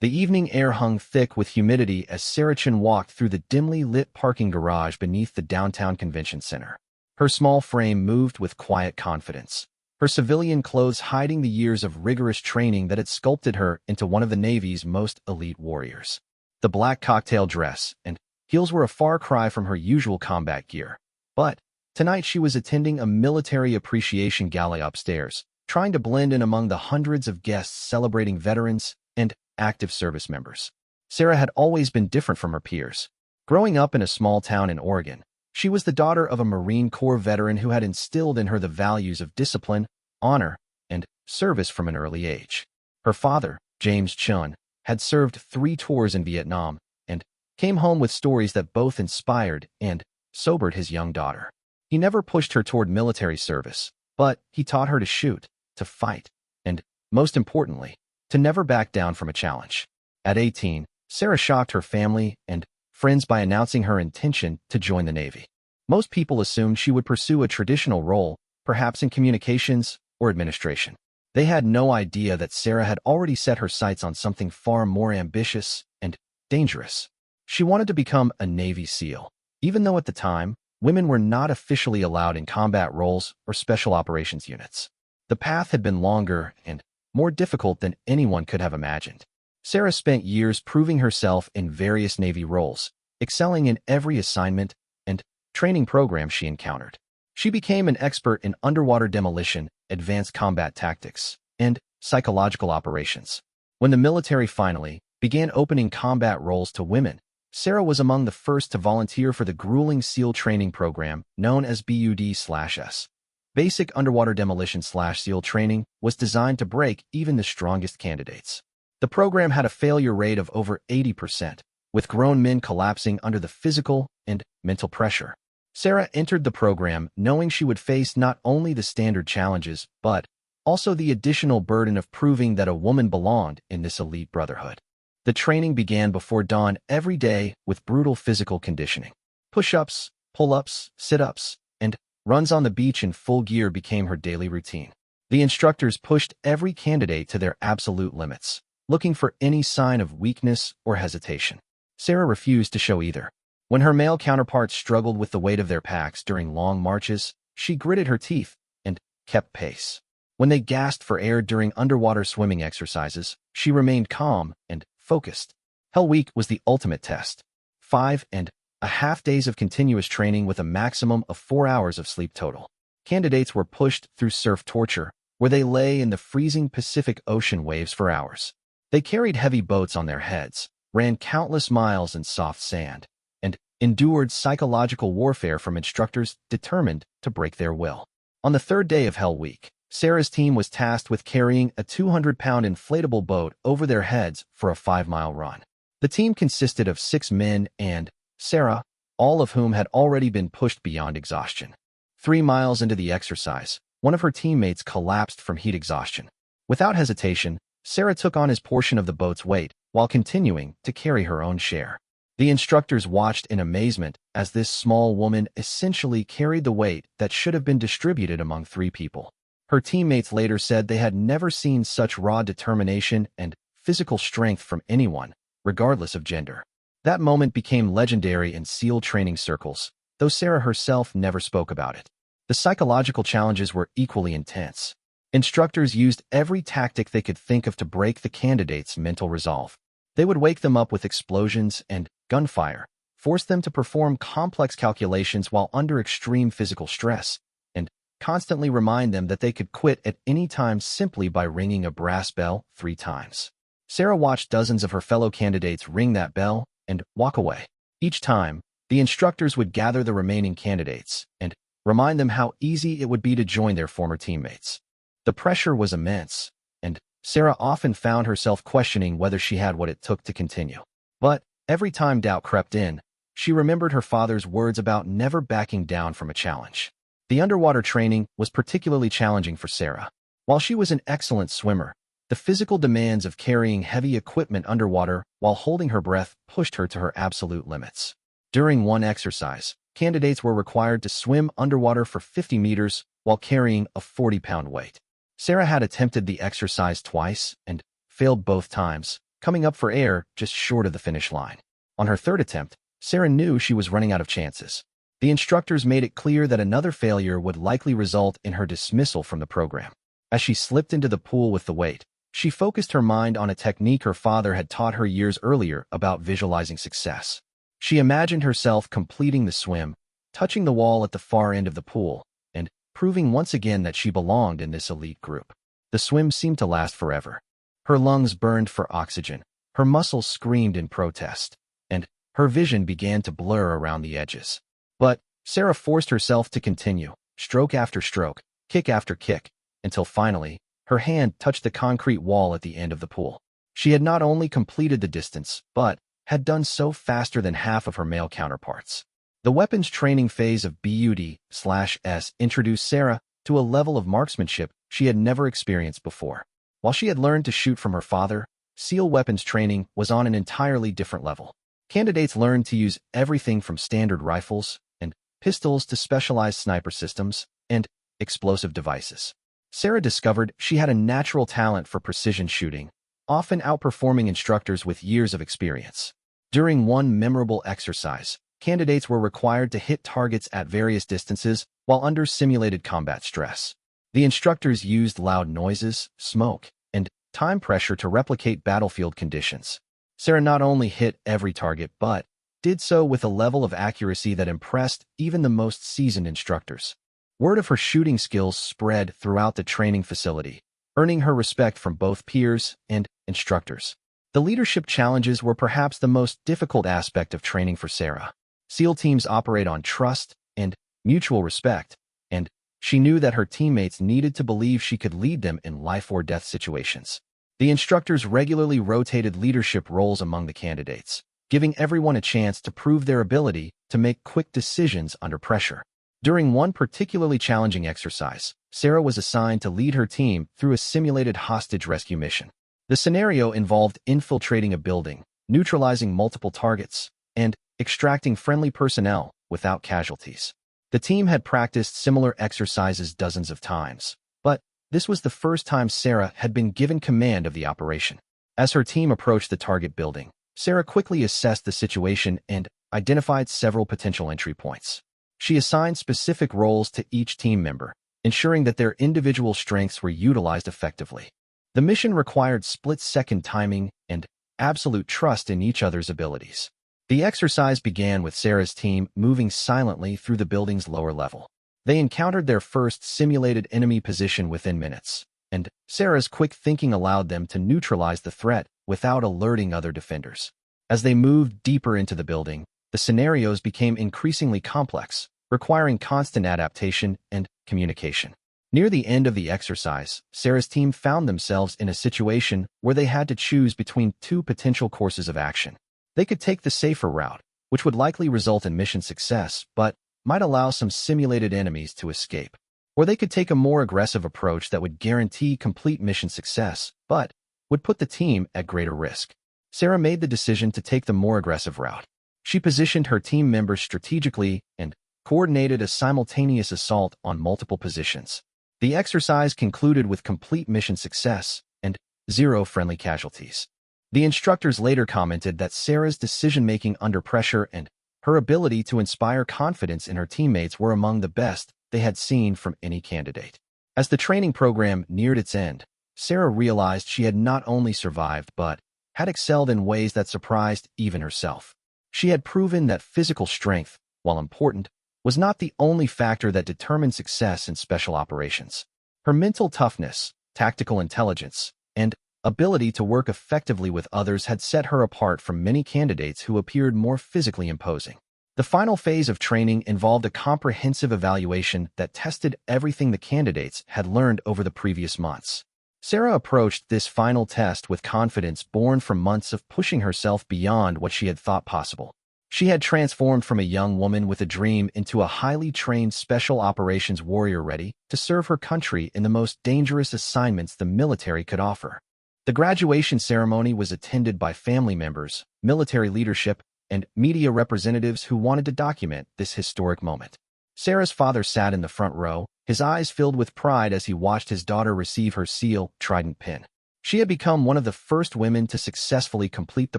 The evening air hung thick with humidity as Sarachan walked through the dimly lit parking garage beneath the downtown convention center. Her small frame moved with quiet confidence, her civilian clothes hiding the years of rigorous training that had sculpted her into one of the Navy's most elite warriors. The black cocktail dress and heels were a far cry from her usual combat gear, but tonight she was attending a military appreciation gala upstairs, trying to blend in among the hundreds of guests celebrating veterans and active service members. Sarah had always been different from her peers. Growing up in a small town in Oregon, she was the daughter of a Marine Corps veteran who had instilled in her the values of discipline, honor, and service from an early age. Her father, James Chun, had served 3 tours in Vietnam and came home with stories that both inspired and sobered his young daughter. He never pushed her toward military service, but he taught her to shoot, to fight, and, most importantly, to never back down from a challenge. At 18, Sarah shocked her family and friends by announcing her intention to join the Navy. Most people assumed she would pursue a traditional role, perhaps in communications or administration. They had no idea that Sarah had already set her sights on something far more ambitious and dangerous. She wanted to become a Navy SEAL, even though at the time, women were not officially allowed in combat roles or special operations units. The path had been longer and more difficult than anyone could have imagined. Sarah spent years proving herself in various Navy roles, excelling in every assignment and training program she encountered. She became an expert in underwater demolition, advanced combat tactics, and psychological operations. When the military finally began opening combat roles to women, Sarah was among the first to volunteer for the grueling SEAL training program known as BUD/S. Basic Underwater Demolition/SEAL training was designed to break even the strongest candidates. The program had a failure rate of over 80%, with grown men collapsing under the physical and mental pressure. Sarah entered the program knowing she would face not only the standard challenges, but also the additional burden of proving that a woman belonged in this elite brotherhood. The training began before dawn every day with brutal physical conditioning. Push-ups, pull-ups, sit-ups, and runs on the beach in full gear became her daily routine. The instructors pushed every candidate to their absolute limits, looking for any sign of weakness or hesitation. Sarah refused to show either. When her male counterparts struggled with the weight of their packs during long marches, she gritted her teeth and kept pace. When they gasped for air during underwater swimming exercises, she remained calm and focused. Hell Week was the ultimate test. 5.5 days of continuous training with a maximum of 4 hours of sleep total. Candidates were pushed through surf torture, where they lay in the freezing Pacific Ocean waves for hours. They carried heavy boats on their heads, ran countless miles in soft sand, and endured psychological warfare from instructors determined to break their will. On the 3rd day of Hell Week, Sarah's team was tasked with carrying a 200-pound inflatable boat over their heads for a 5-mile run. The team consisted of 6 men and Sarah, all of whom had already been pushed beyond exhaustion. 3 miles into the exercise, one of her teammates collapsed from heat exhaustion. Without hesitation, Sarah took on his portion of the boat's weight while continuing to carry her own share. The instructors watched in amazement as this small woman essentially carried the weight that should have been distributed among 3 people. Her teammates later said they had never seen such raw determination and physical strength from anyone, regardless of gender. That moment became legendary in SEAL training circles, though Sarah herself never spoke about it. The psychological challenges were equally intense. Instructors used every tactic they could think of to break the candidates' mental resolve. They would wake them up with explosions and gunfire, force them to perform complex calculations while under extreme physical stress, and constantly remind them that they could quit at any time simply by ringing a brass bell 3 times. Sarah watched dozens of her fellow candidates ring that bell and walk away. Each time, the instructors would gather the remaining candidates and remind them how easy it would be to join their former teammates. The pressure was immense, and Sarah often found herself questioning whether she had what it took to continue. But every time doubt crept in, she remembered her father's words about never backing down from a challenge. The underwater training was particularly challenging for Sarah. While she was an excellent swimmer, the physical demands of carrying heavy equipment underwater while holding her breath pushed her to her absolute limits. During one exercise, candidates were required to swim underwater for 50 meters while carrying a 40-pound weight. Sarah had attempted the exercise twice and failed both times, coming up for air just short of the finish line. On her third attempt, Sarah knew she was running out of chances. The instructors made it clear that another failure would likely result in her dismissal from the program. As she slipped into the pool with the weight, she focused her mind on a technique her father had taught her years earlier about visualizing success. She imagined herself completing the swim, touching the wall at the far end of the pool, and proving once again that she belonged in this elite group. The swim seemed to last forever. Her lungs burned for oxygen, her muscles screamed in protest, and her vision began to blur around the edges. But Sarah forced herself to continue, stroke after stroke, kick after kick, until finally, her hand touched the concrete wall at the end of the pool. She had not only completed the distance, but had done so faster than half of her male counterparts. The weapons training phase of BUD/S introduced Sarah to a level of marksmanship she had never experienced before. While she had learned to shoot from her father, SEAL weapons training was on an entirely different level. Candidates learned to use everything from standard rifles and pistols to specialized sniper systems and explosive devices. Sarah discovered she had a natural talent for precision shooting, often outperforming instructors with years of experience. During one memorable exercise, candidates were required to hit targets at various distances while under simulated combat stress. The instructors used loud noises, smoke, and time pressure to replicate battlefield conditions. Sarah not only hit every target but did so with a level of accuracy that impressed even the most seasoned instructors. Word of her shooting skills spread throughout the training facility, earning her respect from both peers and instructors. The leadership challenges were perhaps the most difficult aspect of training for Sarah. SEAL teams operate on trust and mutual respect, and she knew that her teammates needed to believe she could lead them in life-or-death situations. The instructors regularly rotated leadership roles among the candidates, giving everyone a chance to prove their ability to make quick decisions under pressure. During one particularly challenging exercise, Sarah was assigned to lead her team through a simulated hostage rescue mission. The scenario involved infiltrating a building, neutralizing multiple targets, and extracting friendly personnel without casualties. The team had practiced similar exercises dozens of times, but this was the first time Sarah had been given command of the operation. As her team approached the target building, Sarah quickly assessed the situation and identified several potential entry points. She assigned specific roles to each team member, ensuring that their individual strengths were utilized effectively. The mission required split-second timing and absolute trust in each other's abilities. The exercise began with Sarah's team moving silently through the building's lower level. They encountered their first simulated enemy position within minutes, and Sarah's quick thinking allowed them to neutralize the threat without alerting other defenders. As they moved deeper into the building, the scenarios became increasingly complex, requiring constant adaptation and communication. Near the end of the exercise, Sarah's team found themselves in a situation where they had to choose between two potential courses of action. They could take the safer route, which would likely result in mission success, but might allow some simulated enemies to escape. Or they could take a more aggressive approach that would guarantee complete mission success, but would put the team at greater risk. Sarah made the decision to take the more aggressive route. She positioned her team members strategically and coordinated a simultaneous assault on multiple positions. The exercise concluded with complete mission success and 0 friendly casualties. The instructors later commented that Sarah's decision-making under pressure and her ability to inspire confidence in her teammates were among the best they had seen from any candidate. As the training program neared its end, Sarah realized she had not only survived but had excelled in ways that surprised even herself. She had proven that physical strength, while important, was not the only factor that determined success in special operations. Her mental toughness, tactical intelligence, and ability to work effectively with others had set her apart from many candidates who appeared more physically imposing. The final phase of training involved a comprehensive evaluation that tested everything the candidates had learned over the previous months. Sarah approached this final test with confidence born from months of pushing herself beyond what she had thought possible. She had transformed from a young woman with a dream into a highly trained special operations warrior ready to serve her country in the most dangerous assignments the military could offer. The graduation ceremony was attended by family members, military leadership, and media representatives who wanted to document this historic moment. Sarah's father sat in the front row, his eyes filled with pride as he watched his daughter receive her SEAL Trident pin. She had become one of the first women to successfully complete the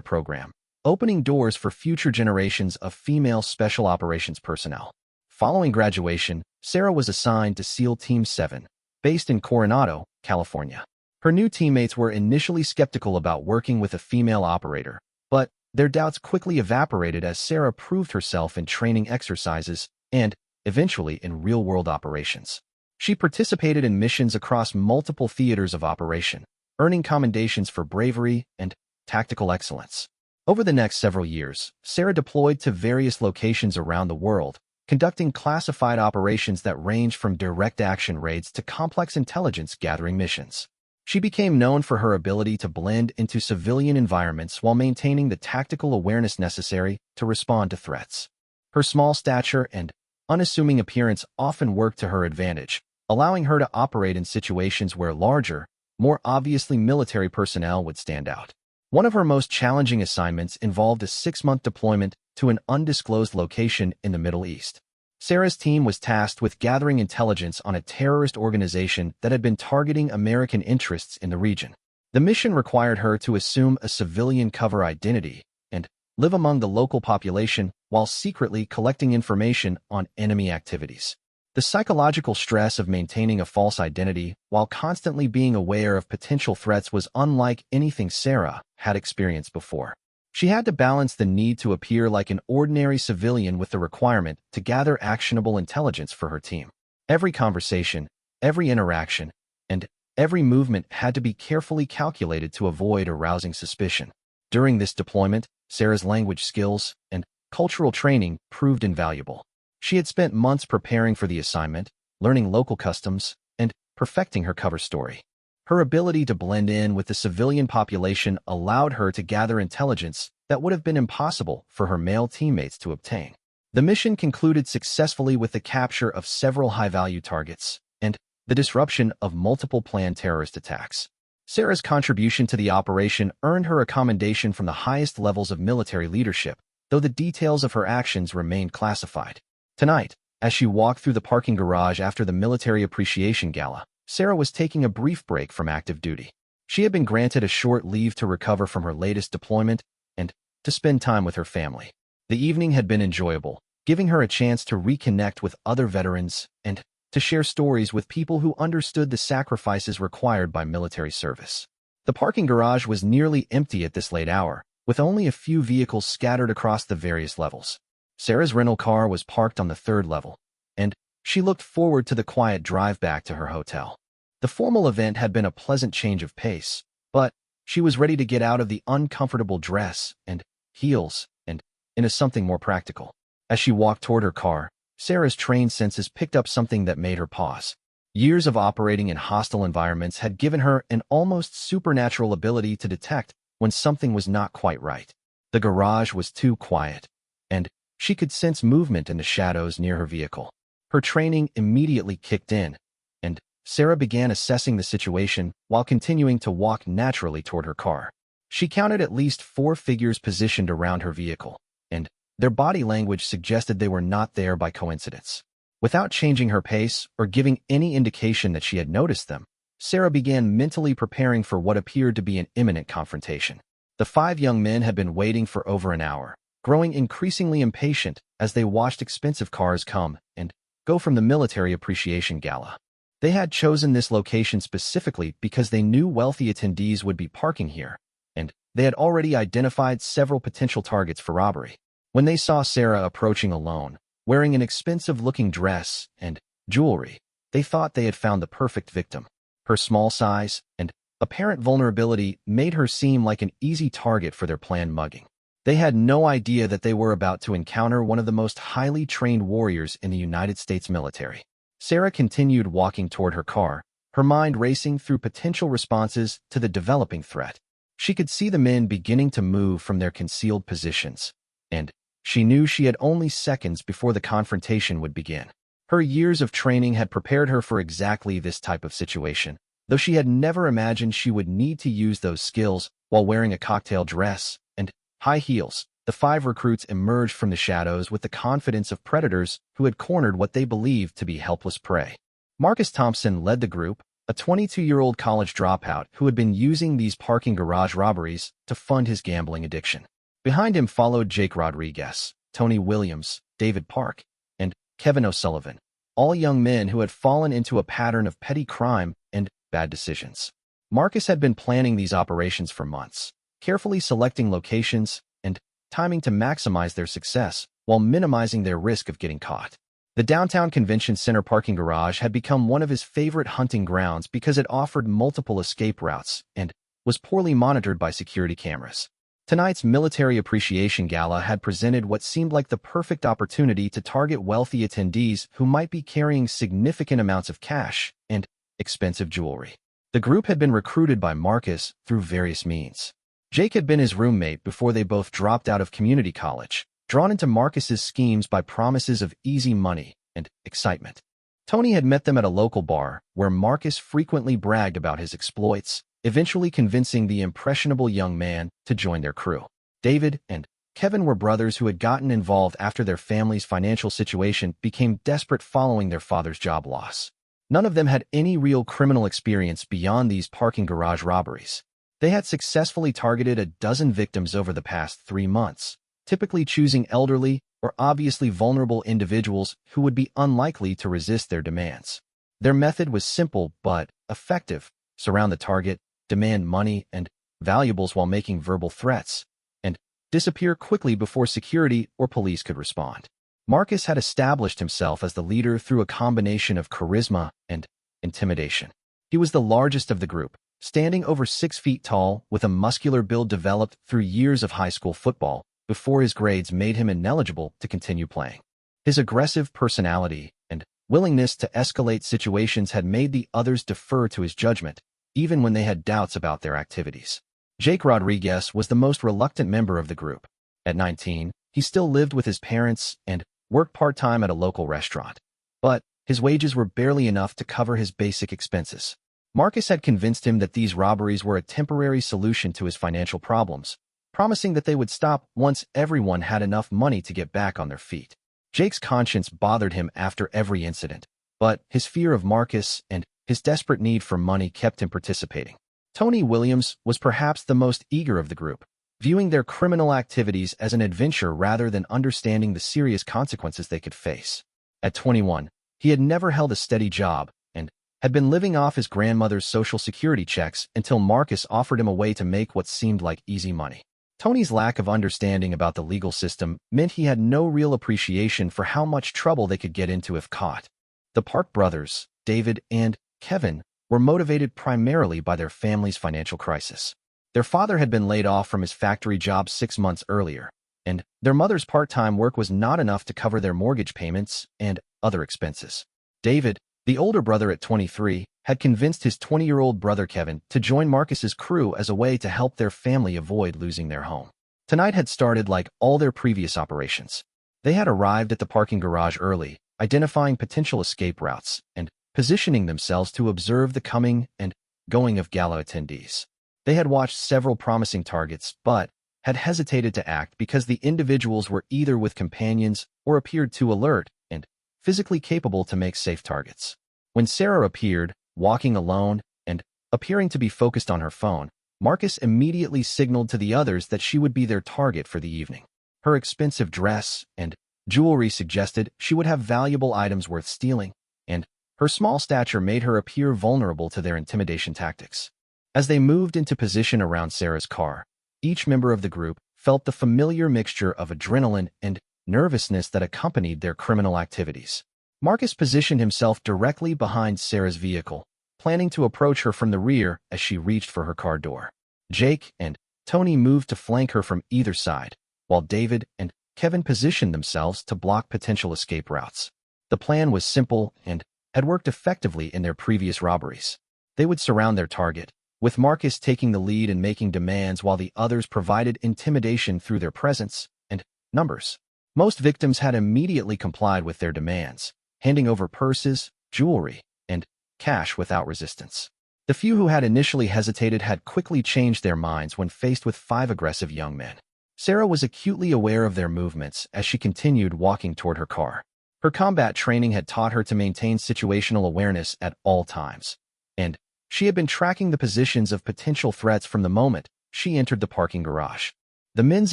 program, opening doors for future generations of female special operations personnel. Following graduation, Sarah was assigned to SEAL Team 7, based in Coronado, California. Her new teammates were initially skeptical about working with a female operator, but their doubts quickly evaporated as Sarah proved herself in training exercises and, eventually, in real-world operations. She participated in missions across multiple theaters of operation, earning commendations for bravery and tactical excellence. Over the next several years, Sarah deployed to various locations around the world, conducting classified operations that ranged from direct action raids to complex intelligence-gathering missions. She became known for her ability to blend into civilian environments while maintaining the tactical awareness necessary to respond to threats. Her small stature and unassuming appearance often worked to her advantage, allowing her to operate in situations where larger, more obviously military personnel would stand out. One of her most challenging assignments involved a 6-month deployment to an undisclosed location in the Middle East. Sarah's team was tasked with gathering intelligence on a terrorist organization that had been targeting American interests in the region. The mission required her to assume a civilian cover identity and live among the local population while secretly collecting information on enemy activities. The psychological stress of maintaining a false identity while constantly being aware of potential threats was unlike anything Sarah had experienced before. She had to balance the need to appear like an ordinary civilian with the requirement to gather actionable intelligence for her team. Every conversation, every interaction, and every movement had to be carefully calculated to avoid arousing suspicion. During this deployment, Sarah's language skills and cultural training proved invaluable. She had spent months preparing for the assignment, learning local customs, and perfecting her cover story. Her ability to blend in with the civilian population allowed her to gather intelligence that would have been impossible for her male teammates to obtain. The mission concluded successfully with the capture of several high-value targets and the disruption of multiple planned terrorist attacks. Sarah's contribution to the operation earned her a commendation from the highest levels of military leadership, though the details of her actions remained classified. Tonight, as she walked through the parking garage after the Military Appreciation Gala, Sarah was taking a brief break from active duty. She had been granted a short leave to recover from her latest deployment and to spend time with her family. The evening had been enjoyable, giving her a chance to reconnect with other veterans and to share stories with people who understood the sacrifices required by military service. The parking garage was nearly empty at this late hour, with only a few vehicles scattered across the various levels. Sarah's rental car was parked on the 3rd level, and she looked forward to the quiet drive back to her hotel. The formal event had been a pleasant change of pace, but she was ready to get out of the uncomfortable dress and heels and into something more practical. As she walked toward her car, Sarah's trained senses picked up something that made her pause. Years of operating in hostile environments had given her an almost supernatural ability to detect when something was not quite right. The garage was too quiet, and she could sense movement in the shadows near her vehicle. Her training immediately kicked in, and Sarah began assessing the situation while continuing to walk naturally toward her car. She counted at least 4 figures positioned around her vehicle, and their body language suggested they were not there by coincidence. Without changing her pace or giving any indication that she had noticed them, Sarah began mentally preparing for what appeared to be an imminent confrontation. The 5 young men had been waiting for over an hour, growing increasingly impatient as they watched expensive cars come and go from the Military Appreciation Gala. They had chosen this location specifically because they knew wealthy attendees would be parking here, and they had already identified several potential targets for robbery. When they saw Sarah approaching alone, wearing an expensive-looking dress and jewelry, they thought they had found the perfect victim. Her small size and apparent vulnerability made her seem like an easy target for their planned mugging. They had no idea that they were about to encounter one of the most highly trained warriors in the United States military. Sarah continued walking toward her car, her mind racing through potential responses to the developing threat. She could see the men beginning to move from their concealed positions, and she knew she had only seconds before the confrontation would begin. Her years of training had prepared her for exactly this type of situation, though she had never imagined she would need to use those skills while wearing a cocktail dress and high heels. The 5 recruits emerged from the shadows with the confidence of predators who had cornered what they believed to be helpless prey. Marcus Thompson led the group, a 22-year-old college dropout who had been using these parking garage robberies to fund his gambling addiction. Behind him followed Jake Rodriguez, Tony Williams, David Park, and Kevin O'Sullivan, all young men who had fallen into a pattern of petty crime and bad decisions. Marcus had been planning these operations for months, carefully selecting locations and timing to maximize their success while minimizing their risk of getting caught. The downtown convention center parking garage had become one of his favorite hunting grounds because it offered multiple escape routes and was poorly monitored by security cameras. Tonight's Military Appreciation Gala had presented what seemed like the perfect opportunity to target wealthy attendees who might be carrying significant amounts of cash and expensive jewelry. The group had been recruited by Marcus through various means. Jake had been his roommate before they both dropped out of community college, drawn into Marcus's schemes by promises of easy money and excitement. Tony had met them at a local bar where Marcus frequently bragged about his exploits, eventually convincing the impressionable young man to join their crew. David and Kevin were brothers who had gotten involved after their family's financial situation became desperate following their father's job loss. None of them had any real criminal experience beyond these parking garage robberies. They had successfully targeted a dozen victims over the past 3 months, typically choosing elderly or obviously vulnerable individuals who would be unlikely to resist their demands. Their method was simple but effective: surround the target, demand money and valuables while making verbal threats, and disappear quickly before security or police could respond. Marcus had established himself as the leader through a combination of charisma and intimidation. He was the largest of the group, standing over 6 feet tall with a muscular build developed through years of high school football before his grades made him ineligible to continue playing. His aggressive personality and willingness to escalate situations had made the others defer to his judgment, even when they had doubts about their activities. Jake Rodriguez was the most reluctant member of the group. At 19, he still lived with his parents and worked part-time at a local restaurant, but his wages were barely enough to cover his basic expenses. Marcus had convinced him that these robberies were a temporary solution to his financial problems, promising that they would stop once everyone had enough money to get back on their feet. Jake's conscience bothered him after every incident, but his fear of Marcus and his desperate need for money kept him participating. Tony Williams was perhaps the most eager of the group, viewing their criminal activities as an adventure rather than understanding the serious consequences they could face. At 21, he had never held a steady job and had been living off his grandmother's Social Security checks until Marcus offered him a way to make what seemed like easy money. Tony's lack of understanding about the legal system meant he had no real appreciation for how much trouble they could get into if caught. The Park brothers, David and Kevin, were motivated primarily by their family's financial crisis. Their father had been laid off from his factory job 6 months earlier, and their mother's part-time work was not enough to cover their mortgage payments and other expenses. David, the older brother at 23, had convinced his 20-year-old brother Kevin to join Marcus's crew as a way to help their family avoid losing their home. Tonight had started like all their previous operations. They had arrived at the parking garage early, identifying potential escape routes and positioning themselves to observe the coming and going of gala attendees. They had watched several promising targets, but had hesitated to act because the individuals were either with companions or appeared too alert and physically capable to make safe targets. When Sarah appeared, walking alone and appearing to be focused on her phone, Marcus immediately signaled to the others that she would be their target for the evening. Her expensive dress and jewelry suggested she would have valuable items worth stealing, and her small stature made her appear vulnerable to their intimidation tactics. As they moved into position around Sarah's car, each member of the group felt the familiar mixture of adrenaline and nervousness that accompanied their criminal activities. Marcus positioned himself directly behind Sarah's vehicle, planning to approach her from the rear as she reached for her car door. Jake and Tony moved to flank her from either side, while David and Kevin positioned themselves to block potential escape routes. The plan was simple and had worked effectively in their previous robberies. They would surround their target, with Marcus taking the lead and making demands while the others provided intimidation through their presence and numbers. Most victims had immediately complied with their demands, handing over purses, jewelry, and cash without resistance. The few who had initially hesitated had quickly changed their minds when faced with 5 aggressive young men. Sarah was acutely aware of their movements as she continued walking toward her car. Her combat training had taught her to maintain situational awareness at all times, and she had been tracking the positions of potential threats from the moment she entered the parking garage. The men's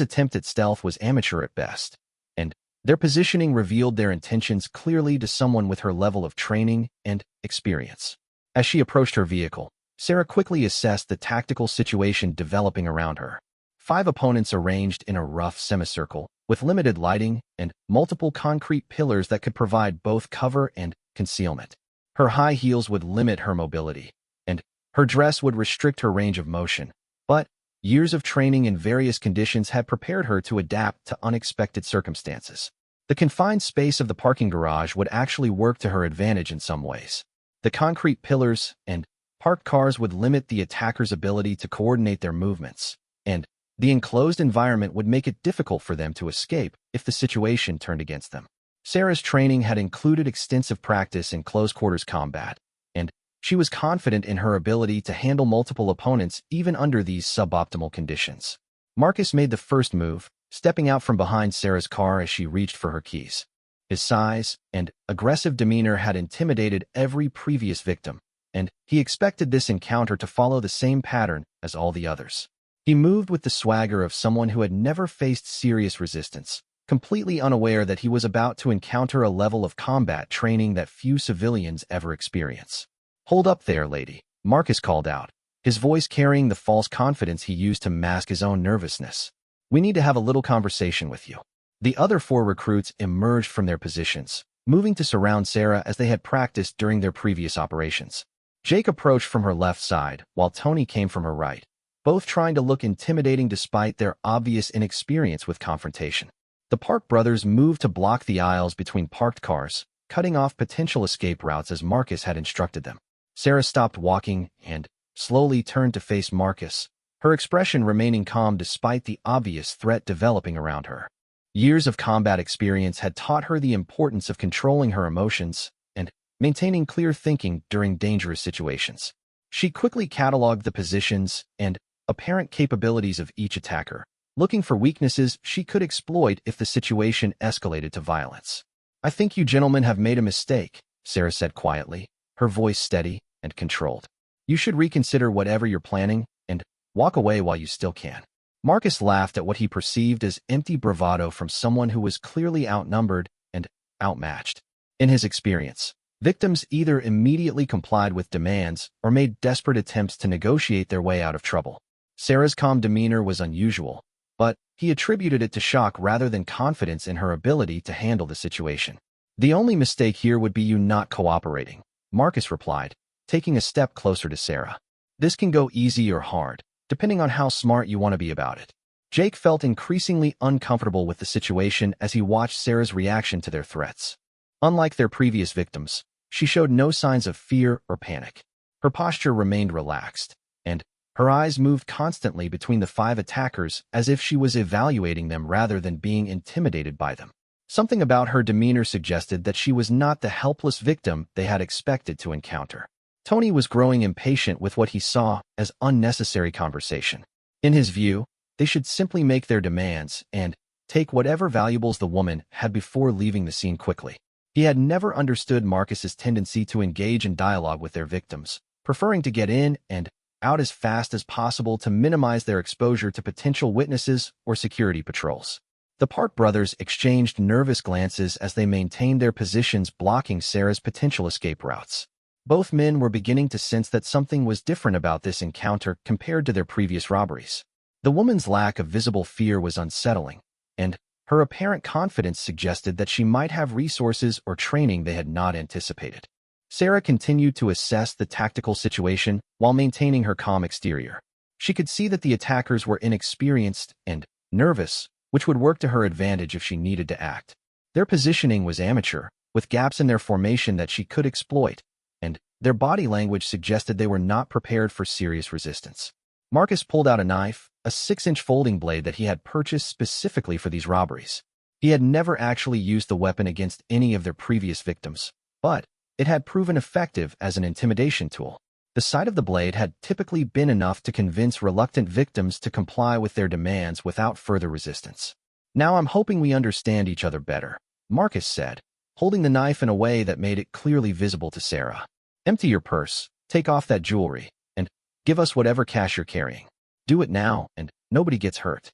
attempt at stealth was amateur at best, and their positioning revealed their intentions clearly to someone with her level of training and experience. As she approached her vehicle, Sarah quickly assessed the tactical situation developing around her. 5 opponents arranged in a rough semicircle, with limited lighting and multiple concrete pillars that could provide both cover and concealment. Her high heels would limit her mobility, and her dress would restrict her range of motion, but years of training in various conditions had prepared her to adapt to unexpected circumstances. The confined space of the parking garage would actually work to her advantage in some ways. The concrete pillars and parked cars would limit the attacker's ability to coordinate their movements, and the enclosed environment would make it difficult for them to escape if the situation turned against them. Sarah's training had included extensive practice in close-quarters combat, and she was confident in her ability to handle multiple opponents even under these suboptimal conditions. Marcus made the first move, stepping out from behind Sarah's car as she reached for her keys. His size and aggressive demeanor had intimidated every previous victim, and he expected this encounter to follow the same pattern as all the others. He moved with the swagger of someone who had never faced serious resistance, completely unaware that he was about to encounter a level of combat training that few civilians ever experience. "Hold up there, lady," Marcus called out, his voice carrying the false confidence he used to mask his own nervousness. "We need to have a little conversation with you." The other 4 recruits emerged from their positions, moving to surround Sarah as they had practiced during their previous operations. Jake approached from her left side, while Tony came from her right, both trying to look intimidating despite their obvious inexperience with confrontation. The Park brothers moved to block the aisles between parked cars, cutting off potential escape routes as Marcus had instructed them. Sarah stopped walking and slowly turned to face Marcus, her expression remaining calm despite the obvious threat developing around her. Years of combat experience had taught her the importance of controlling her emotions and maintaining clear thinking during dangerous situations. She quickly cataloged the positions and apparent capabilities of each attacker, looking for weaknesses she could exploit if the situation escalated to violence. "I think you gentlemen have made a mistake," Sarah said quietly, her voice steady and controlled. "You should reconsider whatever you're planning and walk away while you still can." Marcus laughed at what he perceived as empty bravado from someone who was clearly outnumbered and outmatched. In his experience, victims either immediately complied with demands or made desperate attempts to negotiate their way out of trouble. Sarah's calm demeanor was unusual, but he attributed it to shock rather than confidence in her ability to handle the situation. "The only mistake here would be you not cooperating," Marcus replied, taking a step closer to Sarah. "This can go easy or hard, depending on how smart you want to be about it." Jake felt increasingly uncomfortable with the situation as he watched Sarah's reaction to their threats. Unlike their previous victims, she showed no signs of fear or panic. Her posture remained relaxed, and her eyes moved constantly between the 5 attackers as if she was evaluating them rather than being intimidated by them. Something about her demeanor suggested that she was not the helpless victim they had expected to encounter. Tony was growing impatient with what he saw as unnecessary conversation. In his view, they should simply make their demands and take whatever valuables the woman had before leaving the scene quickly. He had never understood Marcus's tendency to engage in dialogue with their victims, preferring to get in and out as fast as possible to minimize their exposure to potential witnesses or security patrols. The Park brothers exchanged nervous glances as they maintained their positions, blocking Sarah's potential escape routes. Both men were beginning to sense that something was different about this encounter compared to their previous robberies. The woman's lack of visible fear was unsettling, and her apparent confidence suggested that she might have resources or training they had not anticipated. Sarah continued to assess the tactical situation while maintaining her calm exterior. She could see that the attackers were inexperienced and nervous, which would work to her advantage if she needed to act. Their positioning was amateur, with gaps in their formation that she could exploit, and their body language suggested they were not prepared for serious resistance. Marcus pulled out a knife, a 6-inch folding blade that he had purchased specifically for these robberies. He had never actually used the weapon against any of their previous victims, but it had proven effective as an intimidation tool. The sight of the blade had typically been enough to convince reluctant victims to comply with their demands without further resistance. "Now I'm hoping we understand each other better," Marcus said, holding the knife in a way that made it clearly visible to Sarah. "Empty your purse," Take off that jewelry, and give us whatever cash you're carrying. Do it now, and nobody gets hurt.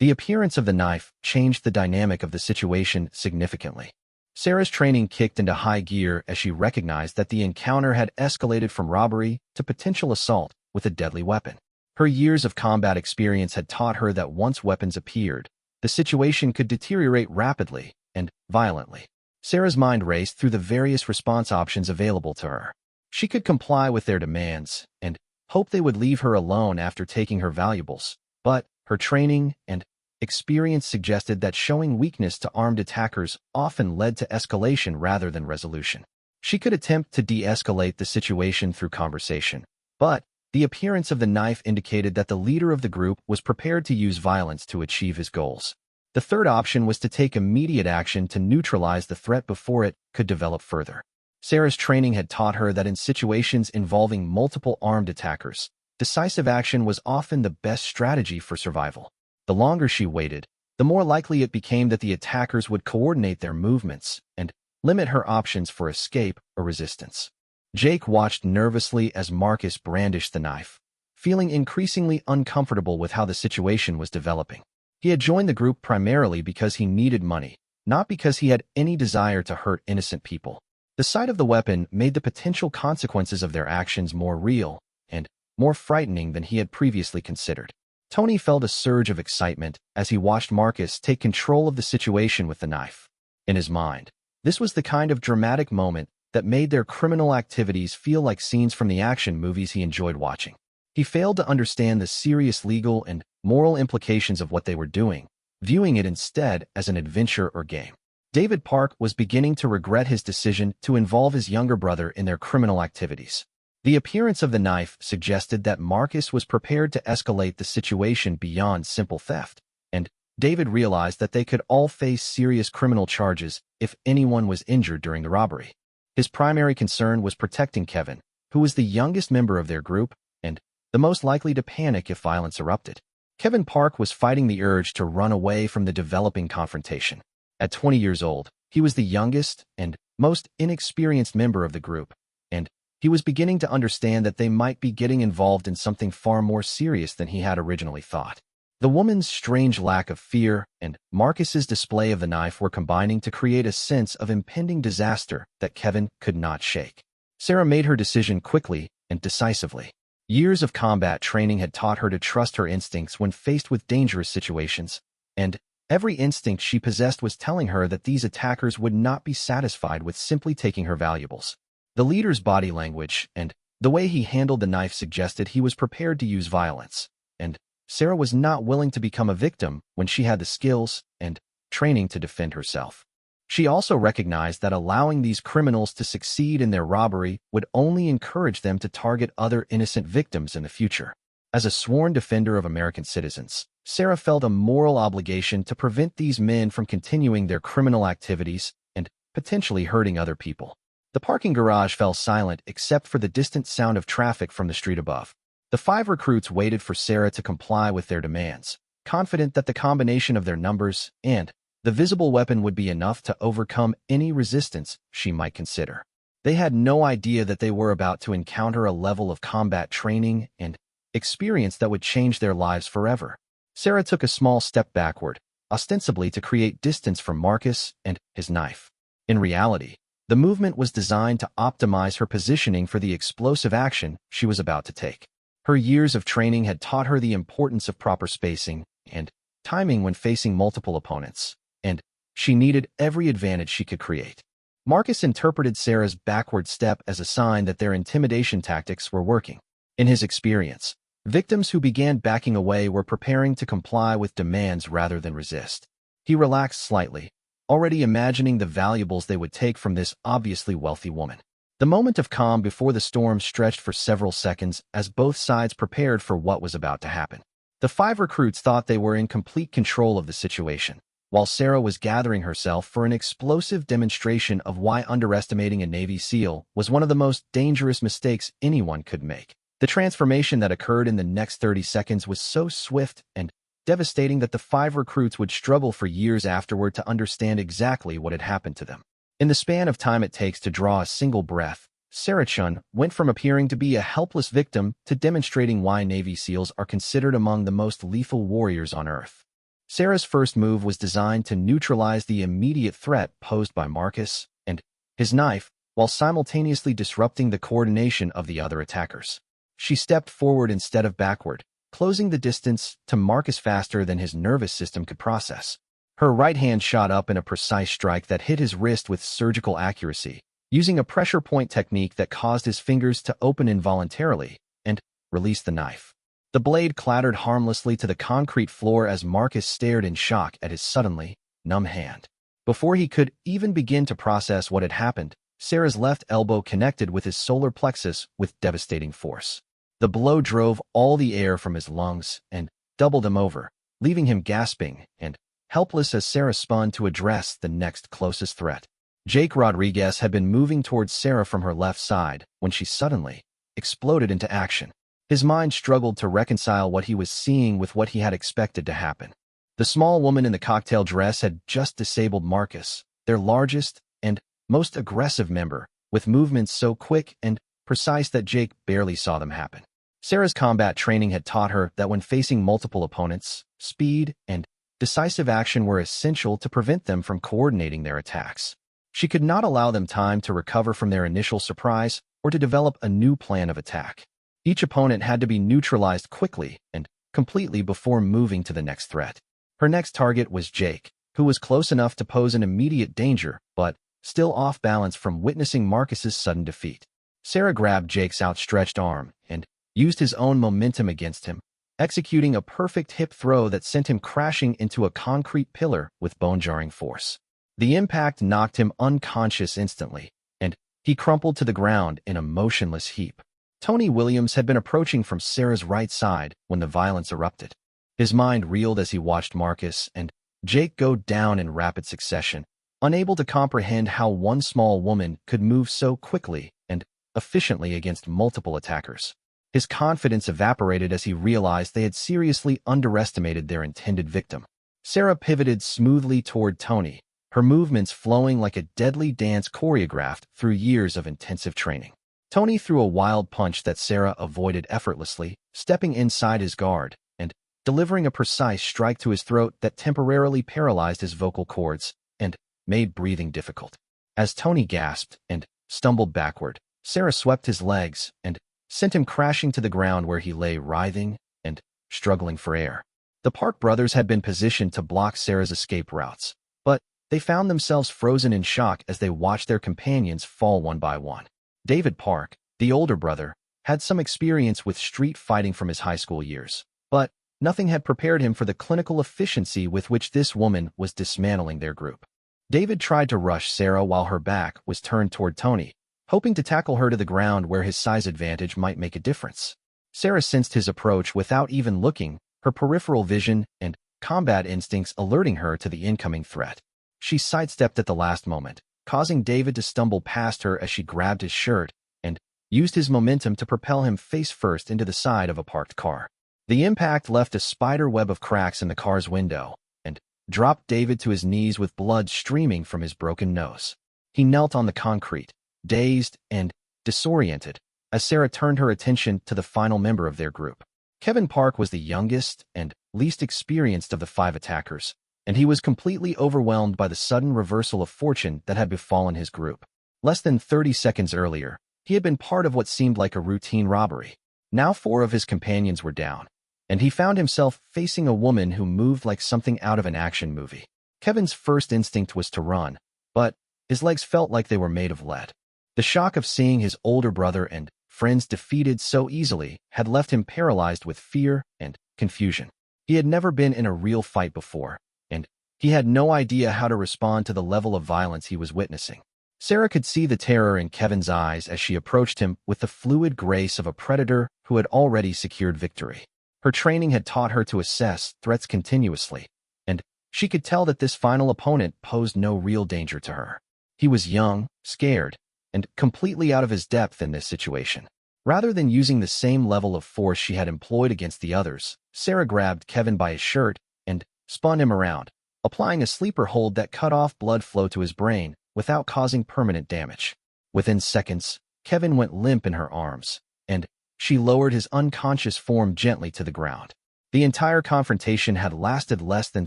The appearance of the knife changed the dynamic of the situation significantly. Sarah's training kicked into high gear as she recognized that the encounter had escalated from robbery to potential assault with a deadly weapon. Her years of combat experience had taught her that once weapons appeared, the situation could deteriorate rapidly and violently. Sarah's mind raced through the various response options available to her. She could comply with their demands and hope they would leave her alone after taking her valuables, but her training and experience suggested that showing weakness to armed attackers often led to escalation rather than resolution. She could attempt to de-escalate the situation through conversation, but the appearance of the knife indicated that the leader of the group was prepared to use violence to achieve his goals. The third option was to take immediate action to neutralize the threat before it could develop further. Sarah's training had taught her that in situations involving multiple armed attackers, decisive action was often the best strategy for survival. The longer she waited, the more likely it became that the attackers would coordinate their movements and limit her options for escape or resistance. Jake watched nervously as Marcus brandished the knife, feeling increasingly uncomfortable with how the situation was developing. He had joined the group primarily because he needed money, not because he had any desire to hurt innocent people. The sight of the weapon made the potential consequences of their actions more real and more frightening than he had previously considered. Tony felt a surge of excitement as he watched Marcus take control of the situation with the knife. In his mind, this was the kind of dramatic moment that made their criminal activities feel like scenes from the action movies he enjoyed watching. He failed to understand the serious legal and moral implications of what they were doing, viewing it instead as an adventure or game. David Park was beginning to regret his decision to involve his younger brother in their criminal activities. The appearance of the knife suggested that Marcus was prepared to escalate the situation beyond simple theft, and David realized that they could all face serious criminal charges if anyone was injured during the robbery. His primary concern was protecting Kevin, who was the youngest member of their group and the most likely to panic if violence erupted. Kevin Park was fighting the urge to run away from the developing confrontation. At 20 years old, he was the youngest and most inexperienced member of the group, and he was beginning to understand that they might be getting involved in something far more serious than he had originally thought. The woman's strange lack of fear and Marcus's display of the knife were combining to create a sense of impending disaster that Kevin could not shake. Sarah made her decision quickly and decisively. Years of combat training had taught her to trust her instincts when faced with dangerous situations, and every instinct she possessed was telling her that these attackers would not be satisfied with simply taking her valuables. The leader's body language and the way he handled the knife suggested he was prepared to use violence, and Sarah was not willing to become a victim when she had the skills and training to defend herself. She also recognized that allowing these criminals to succeed in their robbery would only encourage them to target other innocent victims in the future. As a sworn defender of American citizens, Sarah felt a moral obligation to prevent these men from continuing their criminal activities and potentially hurting other people. The parking garage fell silent except for the distant sound of traffic from the street above. The 5 recruits waited for Sarah to comply with their demands, confident that the combination of their numbers and the visible weapon would be enough to overcome any resistance she might consider. They had no idea that they were about to encounter a level of combat training and experience that would change their lives forever. Sarah took a small step backward, ostensibly to create distance from Marcus and his knife. In reality, the movement was designed to optimize her positioning for the explosive action she was about to take. Her years of training had taught her the importance of proper spacing and timing when facing multiple opponents, and she needed every advantage she could create. Marcus interpreted Sarah's backward step as a sign that their intimidation tactics were working. In his experience, victims who began backing away were preparing to comply with demands rather than resist. He relaxed slightly, already imagining the valuables they would take from this obviously wealthy woman. The moment of calm before the storm stretched for several seconds as both sides prepared for what was about to happen. The 5 recruits thought they were in complete control of the situation, while Sarah was gathering herself for an explosive demonstration of why underestimating a Navy SEAL was one of the most dangerous mistakes anyone could make. The transformation that occurred in the next 30 seconds was so swift and devastating that the 5 recruits would struggle for years afterward to understand exactly what had happened to them. In the span of time it takes to draw a single breath, Sarah Chun went from appearing to be a helpless victim to demonstrating why Navy SEALs are considered among the most lethal warriors on Earth. Sarah's first move was designed to neutralize the immediate threat posed by Marcus and his knife, while simultaneously disrupting the coordination of the other attackers. She stepped forward instead of backward, closing the distance to Marcus faster than his nervous system could process. Her right hand shot up in a precise strike that hit his wrist with surgical accuracy, using a pressure point technique that caused his fingers to open involuntarily and release the knife. The blade clattered harmlessly to the concrete floor as Marcus stared in shock at his suddenly numb hand. Before he could even begin to process what had happened, Sarah's left elbow connected with his solar plexus with devastating force. The blow drove all the air from his lungs and doubled him over, leaving him gasping and helpless as Sarah spun to address the next closest threat. Jake Rodriguez had been moving towards Sarah from her left side when she suddenly exploded into action. His mind struggled to reconcile what he was seeing with what he had expected to happen. The small woman in the cocktail dress had just disabled Marcus, their largest and most aggressive member, with movements so quick and precise that Jake barely saw them happen. Sarah's combat training had taught her that when facing multiple opponents, speed and decisive action were essential to prevent them from coordinating their attacks. She could not allow them time to recover from their initial surprise or to develop a new plan of attack. Each opponent had to be neutralized quickly and completely before moving to the next threat. Her next target was Jake, who was close enough to pose an immediate danger, but still off balance from witnessing Marcus's sudden defeat. Sarah grabbed Jake's outstretched arm and used his own momentum against him, executing a perfect hip throw that sent him crashing into a concrete pillar with bone-jarring force. The impact knocked him unconscious instantly, and he crumpled to the ground in a motionless heap. Tony Williams had been approaching from Sarah's right side when the violence erupted. His mind reeled as he watched Marcus and Jake go down in rapid succession, unable to comprehend how one small woman could move so quickly and efficiently against multiple attackers. His confidence evaporated as he realized they had seriously underestimated their intended victim. Sarah pivoted smoothly toward Tony, her movements flowing like a deadly dance choreographed through years of intensive training. Tony threw a wild punch that Sarah avoided effortlessly, stepping inside his guard and delivering a precise strike to his throat that temporarily paralyzed his vocal cords and made breathing difficult. As Tony gasped and stumbled backward, Sarah swept his legs and sent him crashing to the ground where he lay writhing and struggling for air. The Park brothers had been positioned to block Sarah's escape routes, but they found themselves frozen in shock as they watched their companions fall one by one. David Park, the older brother, had some experience with street fighting from his high school years, but nothing had prepared him for the clinical efficiency with which this woman was dismantling their group. David tried to rush Sarah while her back was turned toward Tony, hoping to tackle her to the ground where his size advantage might make a difference. Sarah sensed his approach without even looking, her peripheral vision and combat instincts alerting her to the incoming threat. She sidestepped at the last moment, causing David to stumble past her as she grabbed his shirt and used his momentum to propel him face first into the side of a parked car. The impact left a spider web of cracks in the car's window and dropped David to his knees with blood streaming from his broken nose. He knelt on the concrete, dazed and disoriented, as Sarah turned her attention to the final member of their group. Kevin Park was the youngest and least experienced of the 5 attackers, and he was completely overwhelmed by the sudden reversal of fortune that had befallen his group. Less than 30 seconds earlier, he had been part of what seemed like a routine robbery. Now 4 of his companions were down, and he found himself facing a woman who moved like something out of an action movie. Kevin's first instinct was to run, but his legs felt like they were made of lead. The shock of seeing his older brother and friends defeated so easily had left him paralyzed with fear and confusion. He had never been in a real fight before, and he had no idea how to respond to the level of violence he was witnessing. Sarah could see the terror in Kevin's eyes as she approached him with the fluid grace of a predator who had already secured victory. Her training had taught her to assess threats continuously, and she could tell that this final opponent posed no real danger to her. He was young, scared, and completely out of his depth in this situation. Rather than using the same level of force she had employed against the others, Sarah grabbed Kevin by his shirt and spun him around, applying a sleeper hold that cut off blood flow to his brain without causing permanent damage. Within seconds, Kevin went limp in her arms, and she lowered his unconscious form gently to the ground. The entire confrontation had lasted less than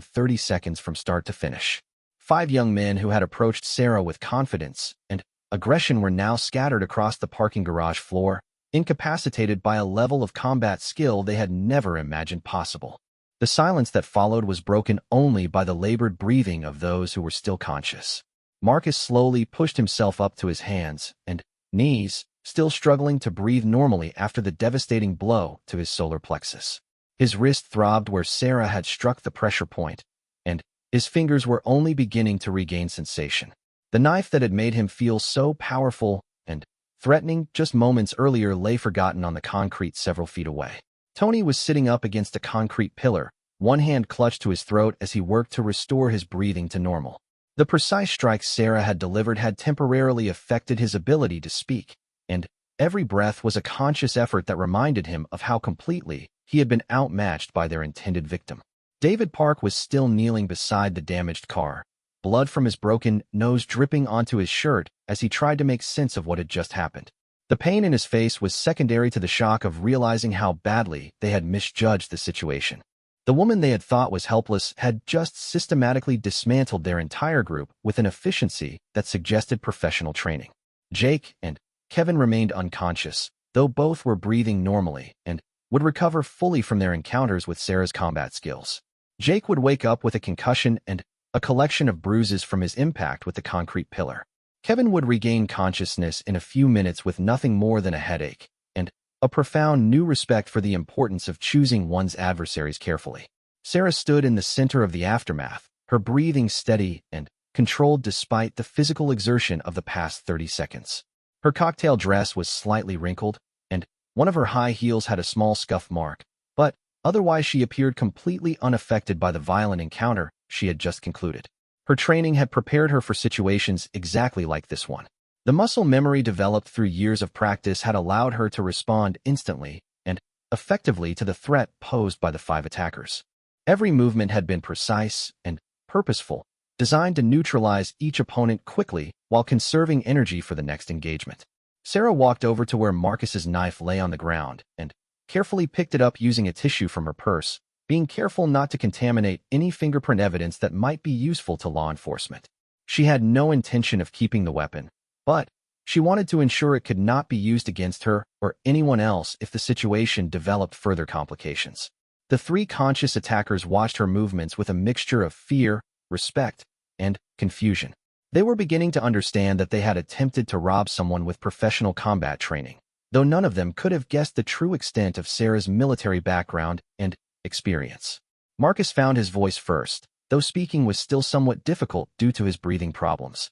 30 seconds from start to finish. 5 young men who had approached Sarah with confidence and aggression were now scattered across the parking garage floor, incapacitated by a level of combat skill they had never imagined possible. The silence that followed was broken only by the labored breathing of those who were still conscious. Marcus slowly pushed himself up to his hands and knees, still struggling to breathe normally after the devastating blow to his solar plexus. His wrist throbbed where Sarah had struck the pressure point, and his fingers were only beginning to regain sensation. The knife that had made him feel so powerful and threatening just moments earlier lay forgotten on the concrete several feet away. Tony was sitting up against a concrete pillar, one hand clutched to his throat as he worked to restore his breathing to normal. The precise strike Sarah had delivered had temporarily affected his ability to speak, and every breath was a conscious effort that reminded him of how completely he had been outmatched by their intended victim. David Park was still kneeling beside the damaged car, blood from his broken nose dripping onto his shirt as he tried to make sense of what had just happened. The pain in his face was secondary to the shock of realizing how badly they had misjudged the situation. The woman they had thought was helpless had just systematically dismantled their entire group with an efficiency that suggested professional training. Jake and Kevin remained unconscious, though both were breathing normally and would recover fully from their encounters with Sarah's combat skills. Jake would wake up with a concussion and a collection of bruises from his impact with the concrete pillar. Kevin would regain consciousness in a few minutes with nothing more than a headache and a profound new respect for the importance of choosing one's adversaries carefully. Sarah stood in the center of the aftermath, her breathing steady and controlled despite the physical exertion of the past 30 seconds. Her cocktail dress was slightly wrinkled, and one of her high heels had a small scuff mark, but otherwise she appeared completely unaffected by the violent encounter she had just concluded. Her training had prepared her for situations exactly like this one. The muscle memory developed through years of practice had allowed her to respond instantly and effectively to the threat posed by the 5 attackers. Every movement had been precise and purposeful, designed to neutralize each opponent quickly while conserving energy for the next engagement. Sarah walked over to where Marcus's knife lay on the ground and carefully picked it up using a tissue from her purse, being careful not to contaminate any fingerprint evidence that might be useful to law enforcement. She had no intention of keeping the weapon, but she wanted to ensure it could not be used against her or anyone else if the situation developed further complications. The 3 conscious attackers watched her movements with a mixture of fear, respect, and confusion. They were beginning to understand that they had attempted to rob someone with professional combat training, though none of them could have guessed the true extent of Sarah's military background and experience. Marcus found his voice first, though speaking was still somewhat difficult due to his breathing problems.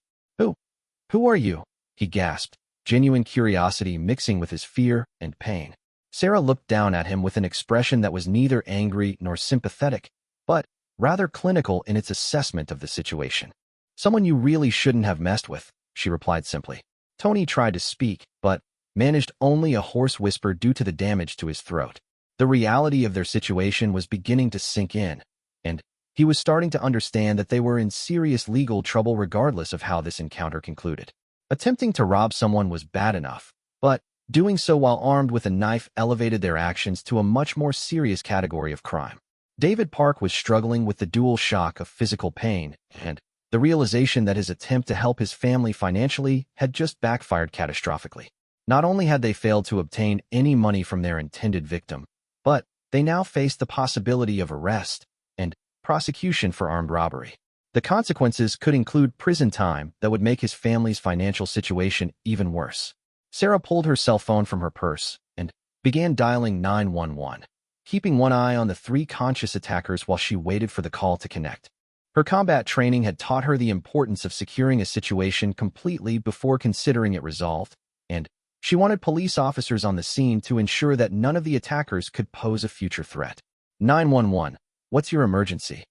Who are you?" he gasped, genuine curiosity mixing with his fear and pain. Sarah looked down at him with an expression that was neither angry nor sympathetic, but rather clinical in its assessment of the situation. "Someone you really shouldn't have messed with," she replied simply. Tony tried to speak, but managed only a hoarse whisper due to the damage to his throat. The reality of their situation was beginning to sink in, and he was starting to understand that they were in serious legal trouble regardless of how this encounter concluded. Attempting to rob someone was bad enough, but doing so while armed with a knife elevated their actions to a much more serious category of crime. David Park was struggling with the dual shock of physical pain and the realization that his attempt to help his family financially had just backfired catastrophically. Not only had they failed to obtain any money from their intended victim, but they now faced the possibility of arrest and prosecution for armed robbery. The consequences could include prison time that would make his family's financial situation even worse. Sarah pulled her cell phone from her purse and began dialing 911, keeping one eye on the 3 conscious attackers while she waited for the call to connect. Her combat training had taught her the importance of securing a situation completely before considering it resolved, and she wanted police officers on the scene to ensure that none of the attackers could pose a future threat. 911, what's your emergency?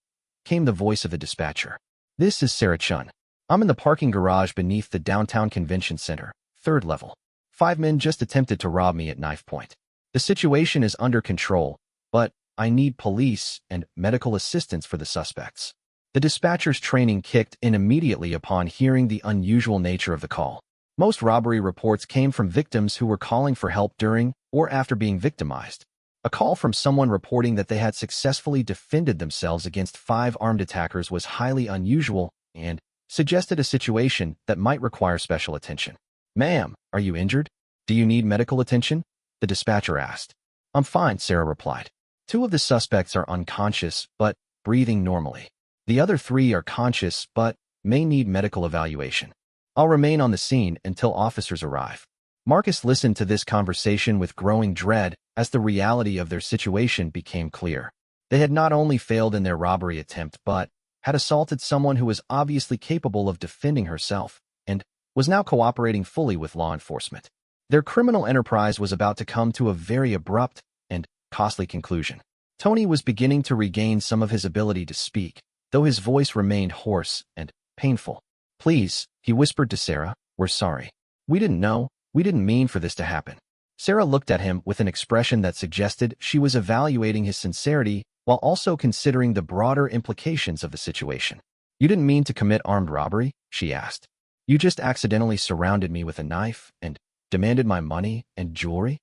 Came the voice of the dispatcher. This is Sarah Chun. I'm in the parking garage beneath the downtown convention center, 3rd level. 5 men just attempted to rob me at knife point. The situation is under control, but I need police and medical assistance for the suspects. The dispatcher's training kicked in immediately upon hearing the unusual nature of the call. Most robbery reports came from victims who were calling for help during or after being victimized. A call from someone reporting that they had successfully defended themselves against 5 armed attackers was highly unusual and suggested a situation that might require special attention. "Ma'am, are you injured? Do you need medical attention?" the dispatcher asked. "I'm fine," Sarah replied. 2 of the suspects are unconscious but breathing normally. The other 3 are conscious but may need medical evaluation. I'll remain on the scene until officers arrive. Marcus listened to this conversation with growing dread as the reality of their situation became clear. They had not only failed in their robbery attempt but had assaulted someone who was obviously capable of defending herself and was now cooperating fully with law enforcement. Their criminal enterprise was about to come to a very abrupt and costly conclusion. Tony was beginning to regain some of his ability to speak, though his voice remained hoarse and painful. "Please," he whispered to Sarah, "we're sorry. We didn't know. We didn't mean for this to happen." Sarah looked at him with an expression that suggested she was evaluating his sincerity while also considering the broader implications of the situation. "You didn't mean to commit armed robbery?" she asked. "You just accidentally surrounded me with a knife and demanded my money and jewelry?"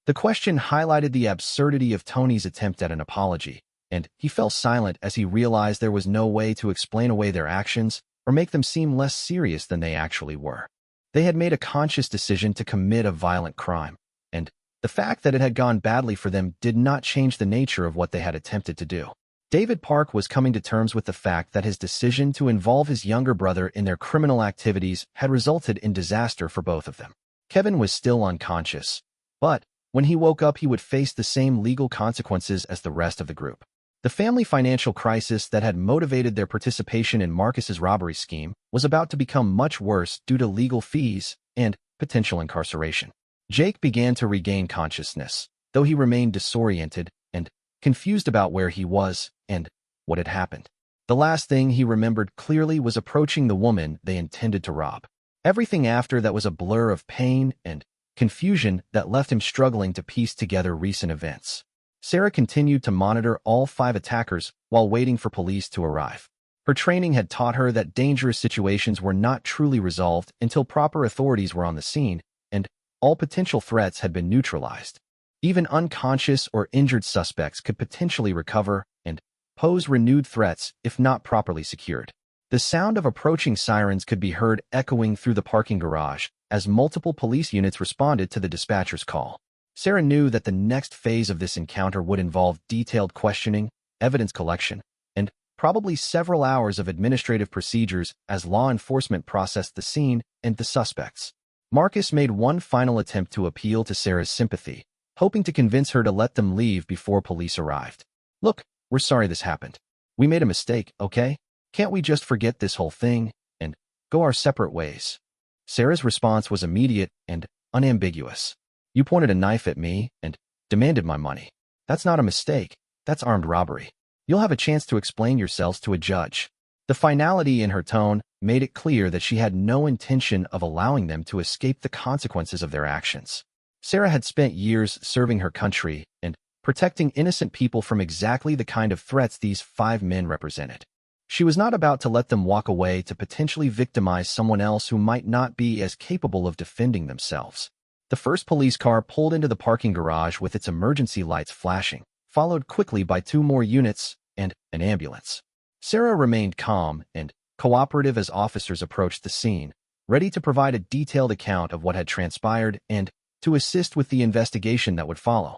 The question highlighted the absurdity of Tony's attempt at an apology, and he fell silent as he realized there was no way to explain away their actions or make them seem less serious than they actually were. They had made a conscious decision to commit a violent crime, and the fact that it had gone badly for them did not change the nature of what they had attempted to do. David Park was coming to terms with the fact that his decision to involve his younger brother in their criminal activities had resulted in disaster for both of them. Kevin was still unconscious, but when he woke up he would face the same legal consequences as the rest of the group. The family financial crisis that had motivated their participation in Marcus's robbery scheme was about to become much worse due to legal fees and potential incarceration. Jake began to regain consciousness, though he remained disoriented and confused about where he was and what had happened. The last thing he remembered clearly was approaching the woman they intended to rob. Everything after that was a blur of pain and confusion that left him struggling to piece together recent events. Sarah continued to monitor all 5 attackers while waiting for police to arrive. Her training had taught her that dangerous situations were not truly resolved until proper authorities were on the scene and all potential threats had been neutralized. Even unconscious or injured suspects could potentially recover and pose renewed threats if not properly secured. The sound of approaching sirens could be heard echoing through the parking garage as multiple police units responded to the dispatcher's call. Sarah knew that the next phase of this encounter would involve detailed questioning, evidence collection, and probably several hours of administrative procedures as law enforcement processed the scene and the suspects. Marcus made one final attempt to appeal to Sarah's sympathy, hoping to convince her to let them leave before police arrived. "Look, we're sorry this happened. We made a mistake, okay? Can't we just forget this whole thing and go our separate ways?" Sarah's response was immediate and unambiguous. "You pointed a knife at me and demanded my money. That's not a mistake. That's armed robbery. You'll have a chance to explain yourselves to a judge." The finality in her tone made it clear that she had no intention of allowing them to escape the consequences of their actions. Sarah had spent years serving her country and protecting innocent people from exactly the kind of threats these 5 men represented. She was not about to let them walk away to potentially victimize someone else who might not be as capable of defending themselves. The first police car pulled into the parking garage with its emergency lights flashing, followed quickly by 2 more units and an ambulance. Sarah remained calm and cooperative as officers approached the scene, ready to provide a detailed account of what had transpired and to assist with the investigation that would follow.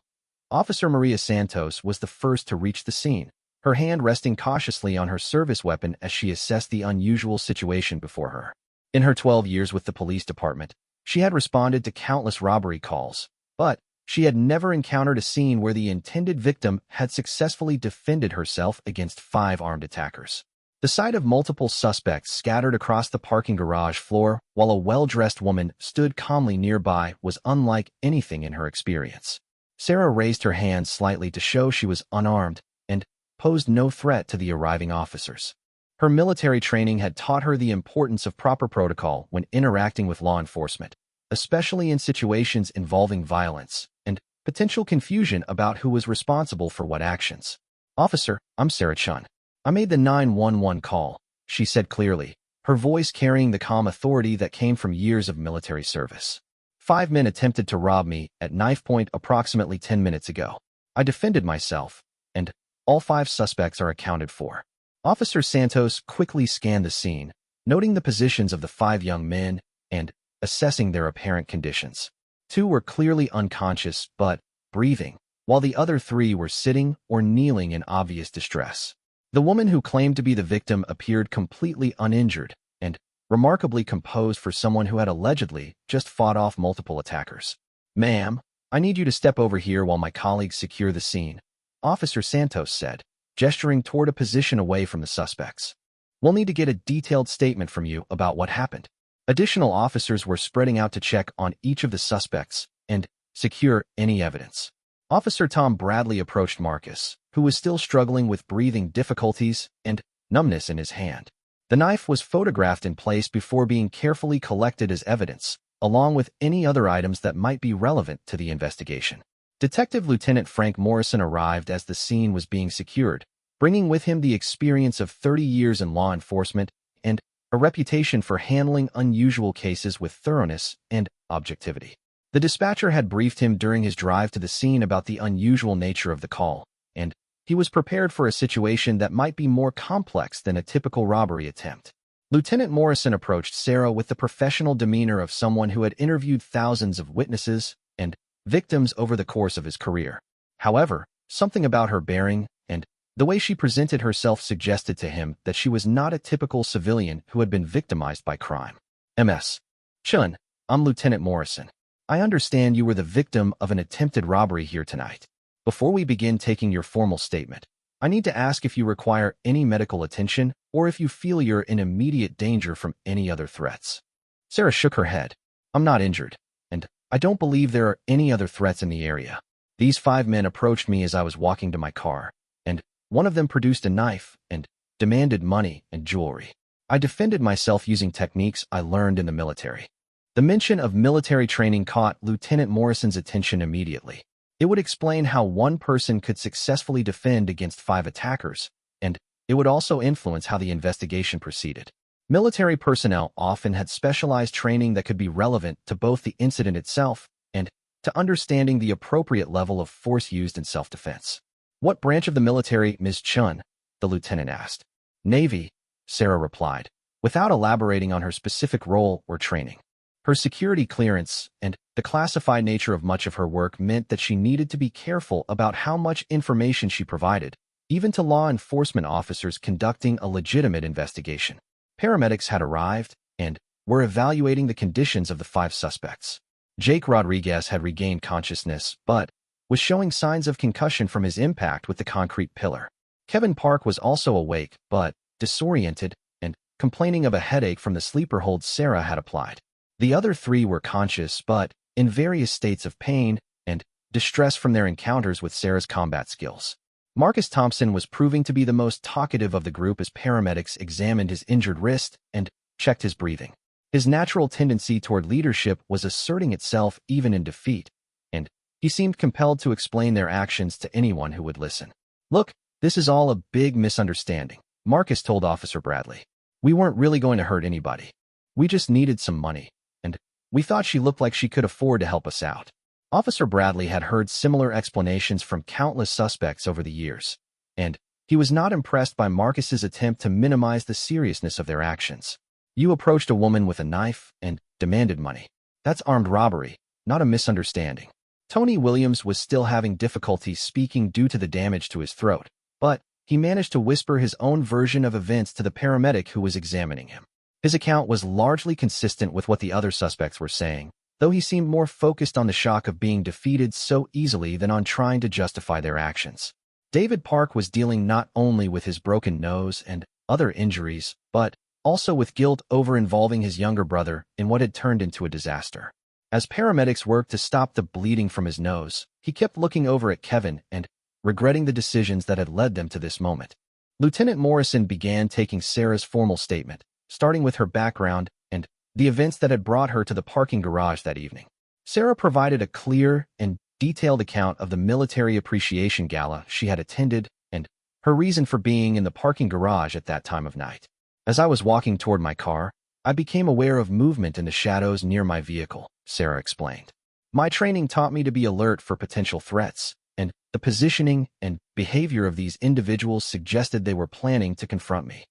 Officer Maria Santos was the first to reach the scene, her hand resting cautiously on her service weapon as she assessed the unusual situation before her. In her 12 years with the police department, she had responded to countless robbery calls, but she had never encountered a scene where the intended victim had successfully defended herself against 5 armed attackers. The sight of multiple suspects scattered across the parking garage floor while a well-dressed woman stood calmly nearby was unlike anything in her experience. Sarah raised her hand slightly to show she was unarmed and posed no threat to the arriving officers. Her military training had taught her the importance of proper protocol when interacting with law enforcement, especially in situations involving violence and potential confusion about who was responsible for what actions. "Officer, I'm Sarah Chun. I made the 911 call," she said clearly, her voice carrying the calm authority that came from years of military service. 5 men attempted to rob me at knife point approximately 10 minutes ago. I defended myself, and all 5 suspects are accounted for. Officer Santos quickly scanned the scene, noting the positions of the 5 young men and assessing their apparent conditions. 2 were clearly unconscious but breathing, while the other 3 were sitting or kneeling in obvious distress. The woman who claimed to be the victim appeared completely uninjured and remarkably composed for someone who had allegedly just fought off multiple attackers. "Ma'am, I need you to step over here while my colleagues secure the scene," Officer Santos said, gesturing toward a position away from the suspects. "We'll need to get a detailed statement from you about what happened." Additional officers were spreading out to check on each of the suspects and secure any evidence. Officer Tom Bradley approached Marcus, who was still struggling with breathing difficulties and numbness in his hand. The knife was photographed in place before being carefully collected as evidence, along with any other items that might be relevant to the investigation. Detective Lieutenant Frank Morrison arrived as the scene was being secured, bringing with him the experience of 30 years in law enforcement and a reputation for handling unusual cases with thoroughness and objectivity. The dispatcher had briefed him during his drive to the scene about the unusual nature of the call, and he was prepared for a situation that might be more complex than a typical robbery attempt. Lieutenant Morrison approached Sarah with the professional demeanor of someone who had interviewed thousands of witnesses and victims over the course of his career. However, something about her bearing and the way she presented herself suggested to him that she was not a typical civilian who had been victimized by crime. "Ms. Chun, I'm Lieutenant Morrison. I understand you were the victim of an attempted robbery here tonight. Before we begin taking your formal statement, I need to ask if you require any medical attention or if you feel you're in immediate danger from any other threats." Sarah shook her head. "I'm not injured, and I don't believe there are any other threats in the area. These 5 men approached me as I was walking to my car, and one of them produced a knife and demanded money and jewelry. I defended myself using techniques I learned in the military." The mention of military training caught Lieutenant Morrison's attention immediately. It would explain how one person could successfully defend against 5 attackers, and it would also influence how the investigation proceeded. Military personnel often had specialized training that could be relevant to both the incident itself and to understanding the appropriate level of force used in self-defense. "What branch of the military, Ms. Chun?" the lieutenant asked. "Navy," Sarah replied, without elaborating on her specific role or training. Her security clearance and the classified nature of much of her work meant that she needed to be careful about how much information she provided, even to law enforcement officers conducting a legitimate investigation. Paramedics had arrived and were evaluating the conditions of the 5 suspects. Jake Rodriguez had regained consciousness, but was showing signs of concussion from his impact with the concrete pillar. Kevin Park was also awake, but disoriented and complaining of a headache from the sleeper hold Sarah had applied. The other 3 were conscious, but in various states of pain and distress from their encounters with Sarah's combat skills. Marcus Thompson was proving to be the most talkative of the group as paramedics examined his injured wrist and checked his breathing. His natural tendency toward leadership was asserting itself even in defeat, and he seemed compelled to explain their actions to anyone who would listen. "Look, this is all a big misunderstanding," Marcus told Officer Bradley. "We weren't really going to hurt anybody. We just needed some money, and we thought she looked like she could afford to help us out." Officer Bradley had heard similar explanations from countless suspects over the years, and he was not impressed by Marcus's attempt to minimize the seriousness of their actions. "You approached a woman with a knife and demanded money. That's armed robbery, not a misunderstanding." Tony Williams was still having difficulty speaking due to the damage to his throat, but he managed to whisper his own version of events to the paramedic who was examining him. His account was largely consistent with what the other suspects were saying, though he seemed more focused on the shock of being defeated so easily than on trying to justify their actions. David Park was dealing not only with his broken nose and other injuries, but also with guilt over involving his younger brother in what had turned into a disaster. As paramedics worked to stop the bleeding from his nose, he kept looking over at Kevin and regretting the decisions that had led them to this moment. Lieutenant Morrison began taking Sarah's formal statement, starting with her background and the events that had brought her to the parking garage that evening. Sarah provided a clear and detailed account of the military appreciation gala she had attended and her reason for being in the parking garage at that time of night. As I was walking toward my car, I became aware of movement in the shadows near my vehicle, Sarah explained. My training taught me to be alert for potential threats, and the positioning and behavior of these individuals suggested they were planning to confront me.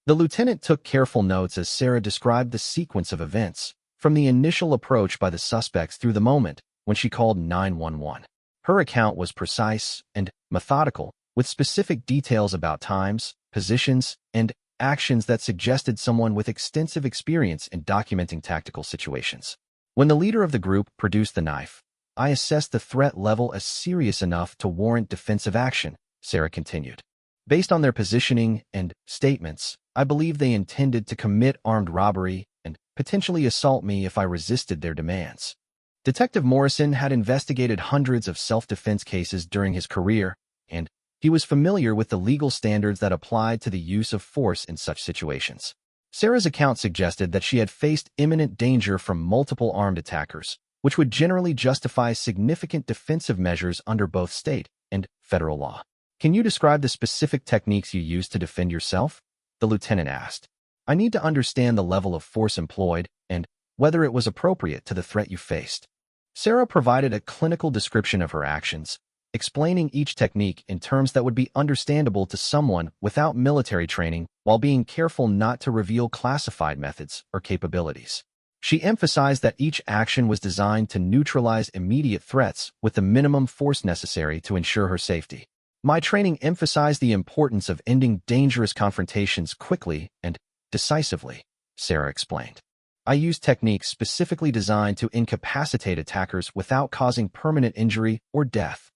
The lieutenant took careful notes as Sarah described the sequence of events, from the initial approach by the suspects through the moment when she called 911. Her account was precise and methodical, with specific details about times, positions, and actions that suggested someone with extensive experience in documenting tactical situations. When the leader of the group produced the knife, I assessed the threat level as serious enough to warrant defensive action, Sarah continued. Based on their positioning and statements, I believe they intended to commit armed robbery and potentially assault me if I resisted their demands. Detective Morrison had investigated hundreds of self-defense cases during his career, and he was familiar with the legal standards that applied to the use of force in such situations. Sarah's account suggested that she had faced imminent danger from multiple armed attackers, which would generally justify significant defensive measures under both state and federal law. Can you describe the specific techniques you used to defend yourself? The lieutenant asked. I need to understand the level of force employed and whether it was appropriate to the threat you faced. Sarah provided a clinical description of her actions, explaining each technique in terms that would be understandable to someone without military training while being careful not to reveal classified methods or capabilities. She emphasized that each action was designed to neutralize immediate threats with the minimum force necessary to ensure her safety. My training emphasized the importance of ending dangerous confrontations quickly and decisively, Sarah explained. I used techniques specifically designed to incapacitate attackers without causing permanent injury or death.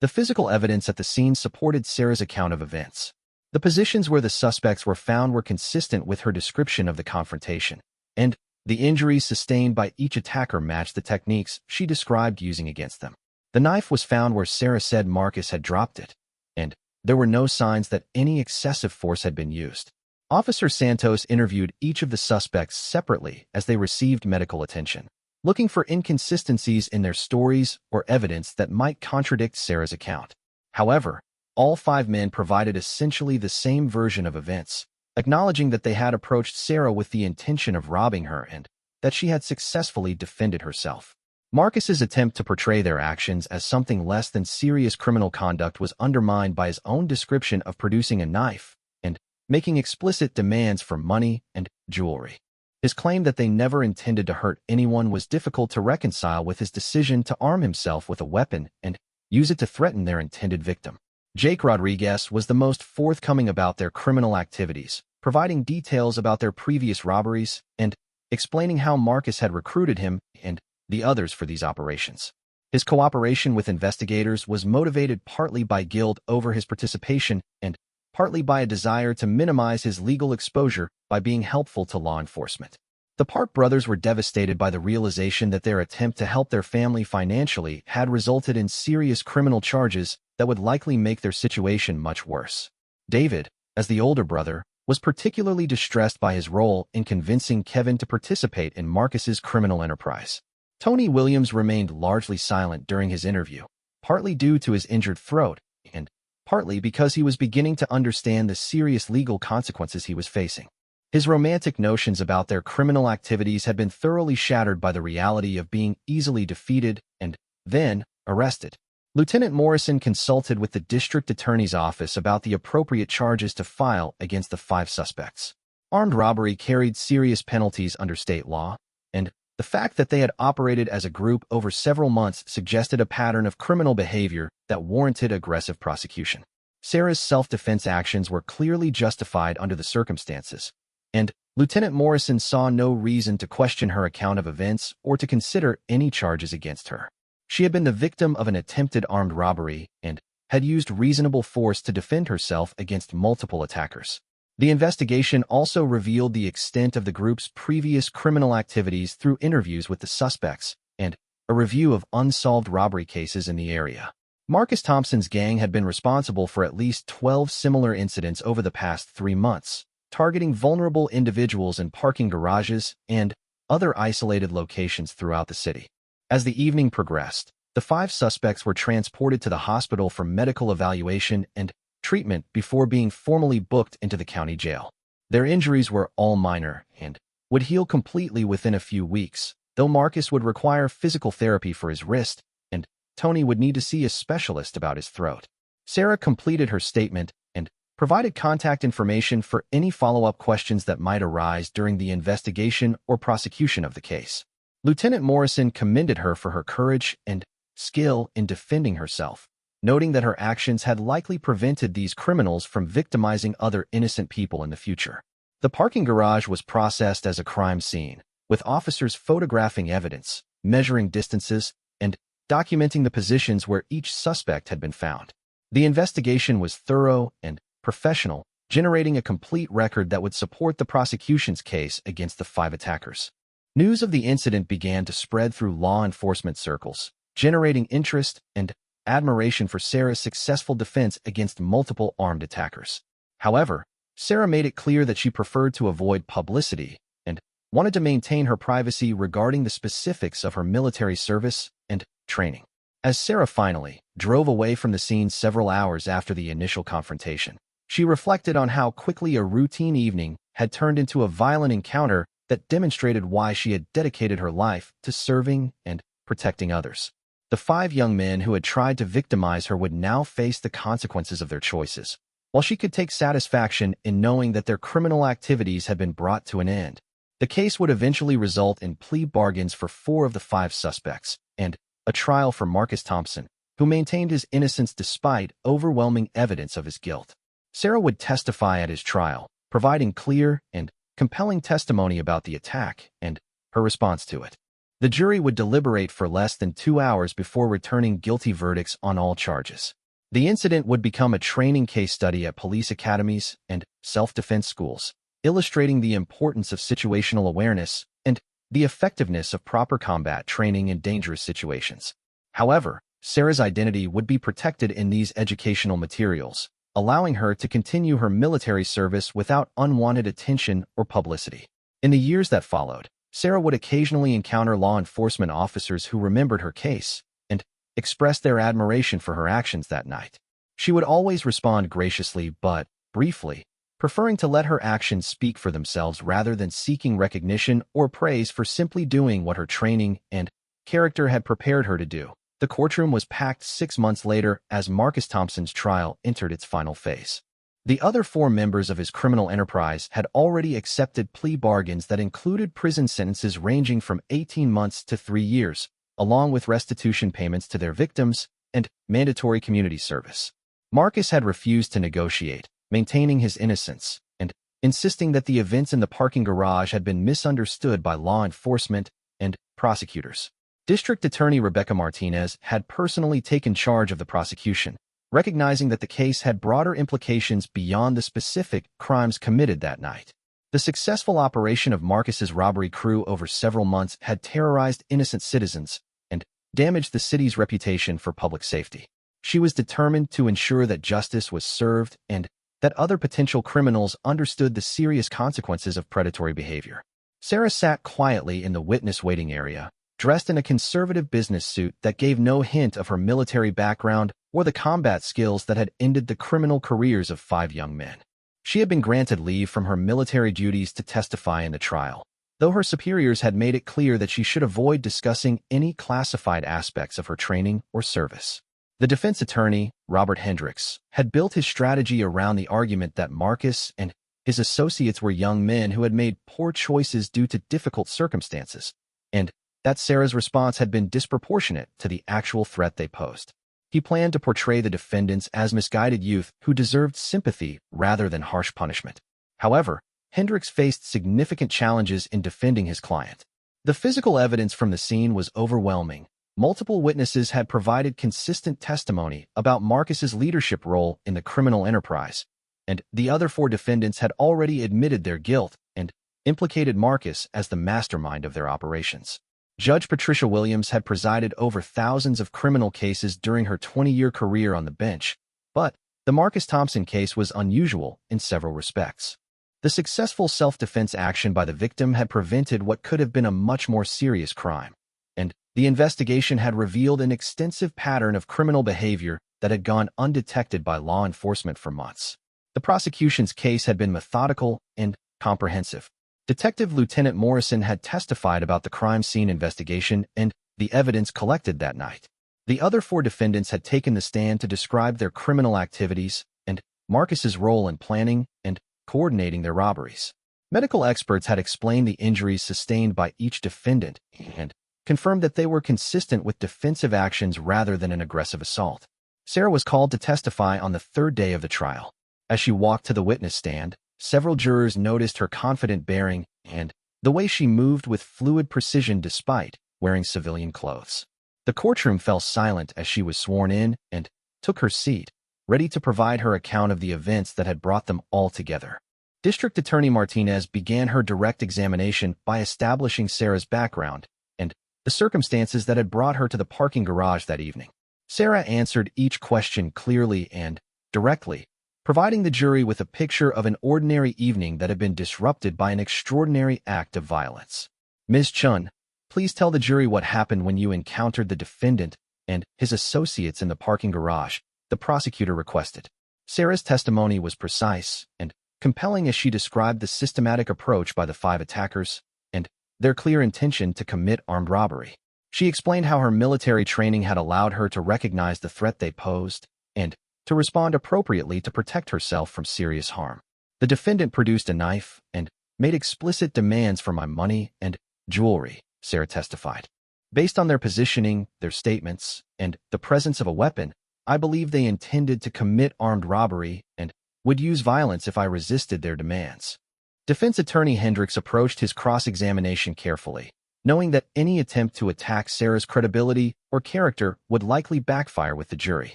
The physical evidence at the scene supported Sarah's account of events. The positions where the suspects were found were consistent with her description of the confrontation, and the injuries sustained by each attacker matched the techniques she described using against them. The knife was found where Sarah said Marcus had dropped it, and there were no signs that any excessive force had been used. Officer Santos interviewed each of the suspects separately as they received medical attention, looking for inconsistencies in their stories or evidence that might contradict Sarah's account. However, all 5 men provided essentially the same version of events, acknowledging that they had approached Sarah with the intention of robbing her and that she had successfully defended herself. Marcus's attempt to portray their actions as something less than serious criminal conduct was undermined by his own description of producing a knife and making explicit demands for money and jewelry. His claim that they never intended to hurt anyone was difficult to reconcile with his decision to arm himself with a weapon and use it to threaten their intended victim. Jake Rodriguez was the most forthcoming about their criminal activities, providing details about their previous robberies and explaining how Marcus had recruited him and the others for these operations. His cooperation with investigators was motivated partly by guilt over his participation and partly by a desire to minimize his legal exposure by being helpful to law enforcement. The Park brothers were devastated by the realization that their attempt to help their family financially had resulted in serious criminal charges that would likely make their situation much worse. David, as the older brother, was particularly distressed by his role in convincing Kevin to participate in Marcus's criminal enterprise. Tony Williams remained largely silent during his interview, partly due to his injured throat and partly because he was beginning to understand the serious legal consequences he was facing. His romantic notions about their criminal activities had been thoroughly shattered by the reality of being easily defeated and then arrested. Lieutenant Morrison consulted with the district attorney's office about the appropriate charges to file against the 5 suspects. Armed robbery carried serious penalties under state law, and the fact that they had operated as a group over several months suggested a pattern of criminal behavior that warranted aggressive prosecution. Sarah's self-defense actions were clearly justified under the circumstances, and Lieutenant Morrison saw no reason to question her account of events or to consider any charges against her. She had been the victim of an attempted armed robbery and had used reasonable force to defend herself against multiple attackers. The investigation also revealed the extent of the group's previous criminal activities through interviews with the suspects and a review of unsolved robbery cases in the area. Marcus Thompson's gang had been responsible for at least 12 similar incidents over the past 3 months, targeting vulnerable individuals in parking garages and other isolated locations throughout the city. As the evening progressed, the 5 suspects were transported to the hospital for medical evaluation and treatment before being formally booked into the county jail. Their injuries were all minor and would heal completely within a few weeks, though Marcus would require physical therapy for his wrist, and Tony would need to see a specialist about his throat. Sarah completed her statement and provided contact information for any follow-up questions that might arise during the investigation or prosecution of the case. Lieutenant Morrison commended her for her courage and skill in defending herself, noting that her actions had likely prevented these criminals from victimizing other innocent people in the future. The parking garage was processed as a crime scene, with officers photographing evidence, measuring distances, and documenting the positions where each suspect had been found. The investigation was thorough and professional, generating a complete record that would support the prosecution's case against the 5 attackers. News of the incident began to spread through law enforcement circles, generating interest and admiration for Sarah's successful defense against multiple armed attackers. However, Sarah made it clear that she preferred to avoid publicity and wanted to maintain her privacy regarding the specifics of her military service and training. As Sarah finally drove away from the scene several hours after the initial confrontation, she reflected on how quickly a routine evening had turned into a violent encounter that demonstrated why she had dedicated her life to serving and protecting others. The 5 young men who had tried to victimize her would now face the consequences of their choices, while she could take satisfaction in knowing that their criminal activities had been brought to an end. The case would eventually result in plea bargains for 4 of the 5 suspects, and a trial for Marcus Thompson, who maintained his innocence despite overwhelming evidence of his guilt. Sarah would testify at his trial, providing clear and compelling testimony about the attack and her response to it. The jury would deliberate for less than 2 hours before returning guilty verdicts on all charges. The incident would become a training case study at police academies and self-defense schools, illustrating the importance of situational awareness and the effectiveness of proper combat training in dangerous situations. However, Sarah's identity would be protected in these educational materials, allowing her to continue her military service without unwanted attention or publicity. In the years that followed, Sarah would occasionally encounter law enforcement officers who remembered her case and expressed their admiration for her actions that night. She would always respond graciously but briefly, preferring to let her actions speak for themselves rather than seeking recognition or praise for simply doing what her training and character had prepared her to do. The courtroom was packed 6 months later as Marcus Thompson's trial entered its final phase. The other 4 members of his criminal enterprise had already accepted plea bargains that included prison sentences ranging from 18 months to 3 years, along with restitution payments to their victims and mandatory community service. Marcus had refused to negotiate, maintaining his innocence and insisting that the events in the parking garage had been misunderstood by law enforcement and prosecutors. District Attorney Rebecca Martinez had personally taken charge of the prosecution, recognizing that the case had broader implications beyond the specific crimes committed that night. The successful operation of Marcus's robbery crew over several months had terrorized innocent citizens and damaged the city's reputation for public safety. She was determined to ensure that justice was served and that other potential criminals understood the serious consequences of predatory behavior. Sarah sat quietly in the witness waiting area, dressed in a conservative business suit that gave no hint of her military background or the combat skills that had ended the criminal careers of 5 young men. She had been granted leave from her military duties to testify in the trial, though her superiors had made it clear that she should avoid discussing any classified aspects of her training or service. The defense attorney, Robert Hendricks, had built his strategy around the argument that Marcus and his associates were young men who had made poor choices due to difficult circumstances, and that Sarah's response had been disproportionate to the actual threat they posed. He planned to portray the defendants as misguided youth who deserved sympathy rather than harsh punishment. However, Hendricks faced significant challenges in defending his client. The physical evidence from the scene was overwhelming. Multiple witnesses had provided consistent testimony about Marcus's leadership role in the criminal enterprise, and the other 4 defendants had already admitted their guilt and implicated Marcus as the mastermind of their operations. Judge Patricia Williams had presided over thousands of criminal cases during her 20-year career on the bench, but the Marcus Thompson case was unusual in several respects. The successful self-defense action by the victim had prevented what could have been a much more serious crime, and the investigation had revealed an extensive pattern of criminal behavior that had gone undetected by law enforcement for months. The prosecution's case had been methodical and comprehensive. Detective Lieutenant Morrison had testified about the crime scene investigation and the evidence collected that night. The other 4 defendants had taken the stand to describe their criminal activities and Marcus's role in planning and coordinating their robberies. Medical experts had explained the injuries sustained by each defendant and confirmed that they were consistent with defensive actions rather than an aggressive assault. Sarah was called to testify on the 3rd day of the trial. As she walked to the witness stand, several jurors noticed her confident bearing and the way she moved with fluid precision despite wearing civilian clothes. The courtroom fell silent as she was sworn in and took her seat, ready to provide her account of the events that had brought them all together. District Attorney Martinez began her direct examination by establishing Sarah's background and the circumstances that had brought her to the parking garage that evening. Sarah answered each question clearly and directly, providing the jury with a picture of an ordinary evening that had been disrupted by an extraordinary act of violence. Ms. Chun, please tell the jury what happened when you encountered the defendant and his associates in the parking garage, the prosecutor requested. Sarah's testimony was precise and compelling as she described the systematic approach by the 5 attackers and their clear intention to commit armed robbery. She explained how her military training had allowed her to recognize the threat they posed and to respond appropriately to protect herself from serious harm. The defendant produced a knife and made explicit demands for my money and jewelry, Sarah testified. Based on their positioning, their statements, and the presence of a weapon, I believe they intended to commit armed robbery and would use violence if I resisted their demands. Defense attorney Hendricks approached his cross-examination carefully, knowing that any attempt to attack Sarah's credibility or character would likely backfire with the jury.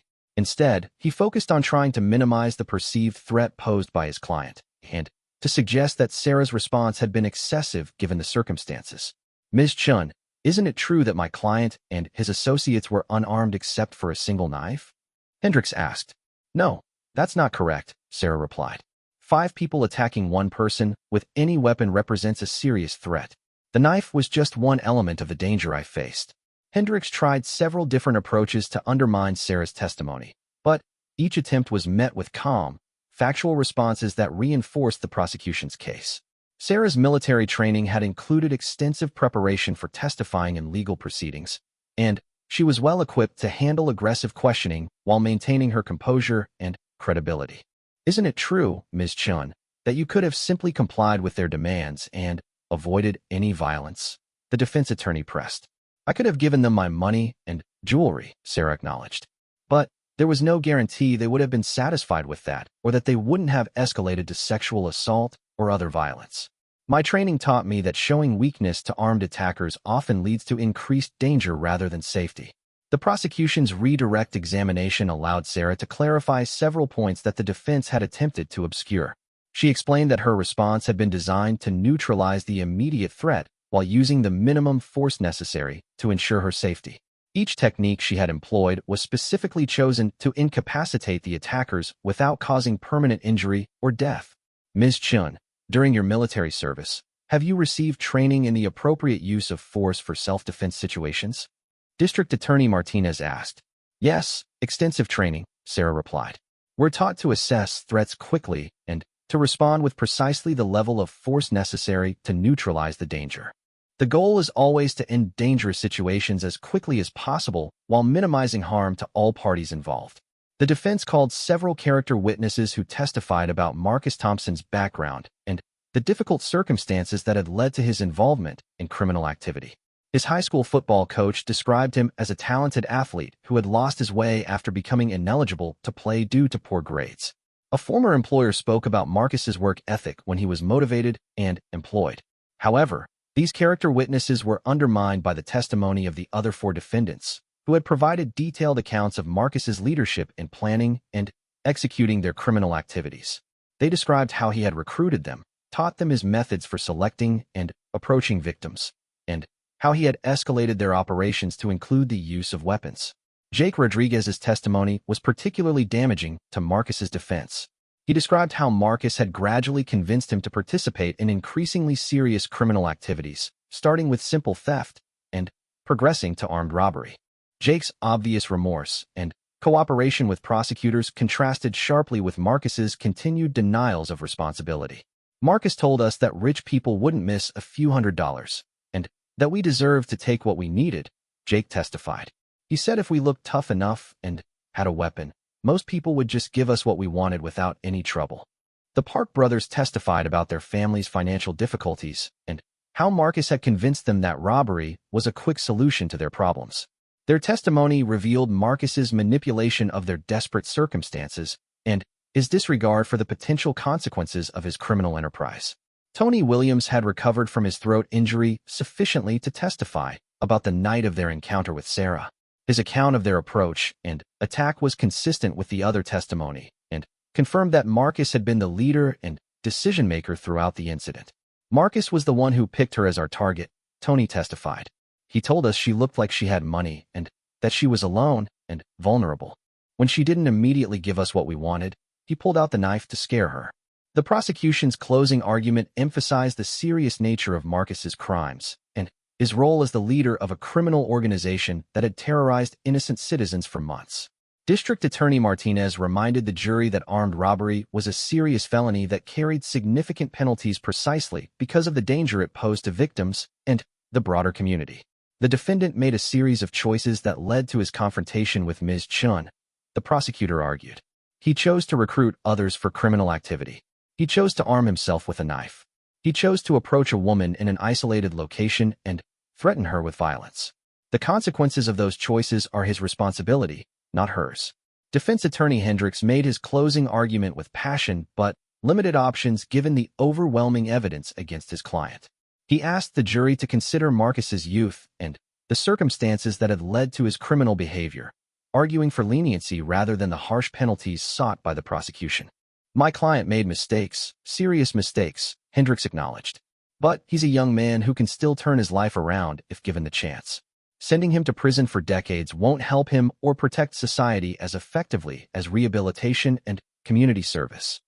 Instead, he focused on trying to minimize the perceived threat posed by his client and to suggest that Sarah's response had been excessive given the circumstances. Ms. Chun, isn't it true that my client and his associates were unarmed except for a single knife? Hendricks asked. No, that's not correct, Sarah replied. 5 people attacking one person with any weapon represents a serious threat. The knife was just one element of the danger I faced. Hendricks tried several different approaches to undermine Sarah's testimony, but each attempt was met with calm, factual responses that reinforced the prosecution's case. Sarah's military training had included extensive preparation for testifying in legal proceedings, and she was well equipped to handle aggressive questioning while maintaining her composure and credibility. Isn't it true, Ms. Chun, that you could have simply complied with their demands and avoided any violence? The defense attorney pressed. I could have given them my money and jewelry, Sarah acknowledged. But there was no guarantee they would have been satisfied with that or that they wouldn't have escalated to sexual assault or other violence. My training taught me that showing weakness to armed attackers often leads to increased danger rather than safety. The prosecution's redirect examination allowed Sarah to clarify several points that the defense had attempted to obscure. She explained that her response had been designed to neutralize the immediate threat while using the minimum force necessary to ensure her safety. Each technique she had employed was specifically chosen to incapacitate the attackers without causing permanent injury or death. Ms. Chun, during your military service, have you received training in the appropriate use of force for self-defense situations? District Attorney Martinez asked. Yes, extensive training, Sarah replied. We're taught to assess threats quickly and to respond with precisely the level of force necessary to neutralize the danger. The goal is always to end dangerous situations as quickly as possible while minimizing harm to all parties involved. The defense called several character witnesses who testified about Marcus Thompson's background and the difficult circumstances that had led to his involvement in criminal activity. His high school football coach described him as a talented athlete who had lost his way after becoming ineligible to play due to poor grades. A former employer spoke about Marcus's work ethic when he was motivated and employed. However, these character witnesses were undermined by the testimony of the other 4 defendants, who had provided detailed accounts of Marcus's leadership in planning and executing their criminal activities. They described how he had recruited them, taught them his methods for selecting and approaching victims, and how he had escalated their operations to include the use of weapons. Jake Rodriguez's testimony was particularly damaging to Marcus's defense. He described how Marcus had gradually convinced him to participate in increasingly serious criminal activities, starting with simple theft and progressing to armed robbery. Jake's obvious remorse and cooperation with prosecutors contrasted sharply with Marcus's continued denials of responsibility. Marcus told us that rich people wouldn't miss a few $100s, and that we deserved to take what we needed, Jake testified. He said if we looked tough enough and had a weapon, most people would just give us what we wanted without any trouble. The Park brothers testified about their family's financial difficulties and how Marcus had convinced them that robbery was a quick solution to their problems. Their testimony revealed Marcus's manipulation of their desperate circumstances and his disregard for the potential consequences of his criminal enterprise. Tony Williams had recovered from his throat injury sufficiently to testify about the night of their encounter with Sarah. His account of their approach and attack was consistent with the other testimony and confirmed that Marcus had been the leader and decision-maker throughout the incident. Marcus was the one who picked her as our target, Tony testified. He told us she looked like she had money and that she was alone and vulnerable. When she didn't immediately give us what we wanted, he pulled out the knife to scare her. The prosecution's closing argument emphasized the serious nature of Marcus's crimes and his role as the leader of a criminal organization that had terrorized innocent citizens for months. District Attorney Martinez reminded the jury that armed robbery was a serious felony that carried significant penalties precisely because of the danger it posed to victims and the broader community. The defendant made a series of choices that led to his confrontation with Ms. Chun, the prosecutor argued. He chose to recruit others for criminal activity. He chose to arm himself with a knife. He chose to approach a woman in an isolated location and threaten her with violence. The consequences of those choices are his responsibility, not hers. Defense attorney Hendricks made his closing argument with passion but limited options given the overwhelming evidence against his client. He asked the jury to consider Marcus's youth and the circumstances that had led to his criminal behavior, arguing for leniency rather than the harsh penalties sought by the prosecution. My client made mistakes, serious mistakes, Hendricks acknowledged. But he's a young man who can still turn his life around if given the chance. Sending him to prison for decades won't help him or protect society as effectively as rehabilitation and community service.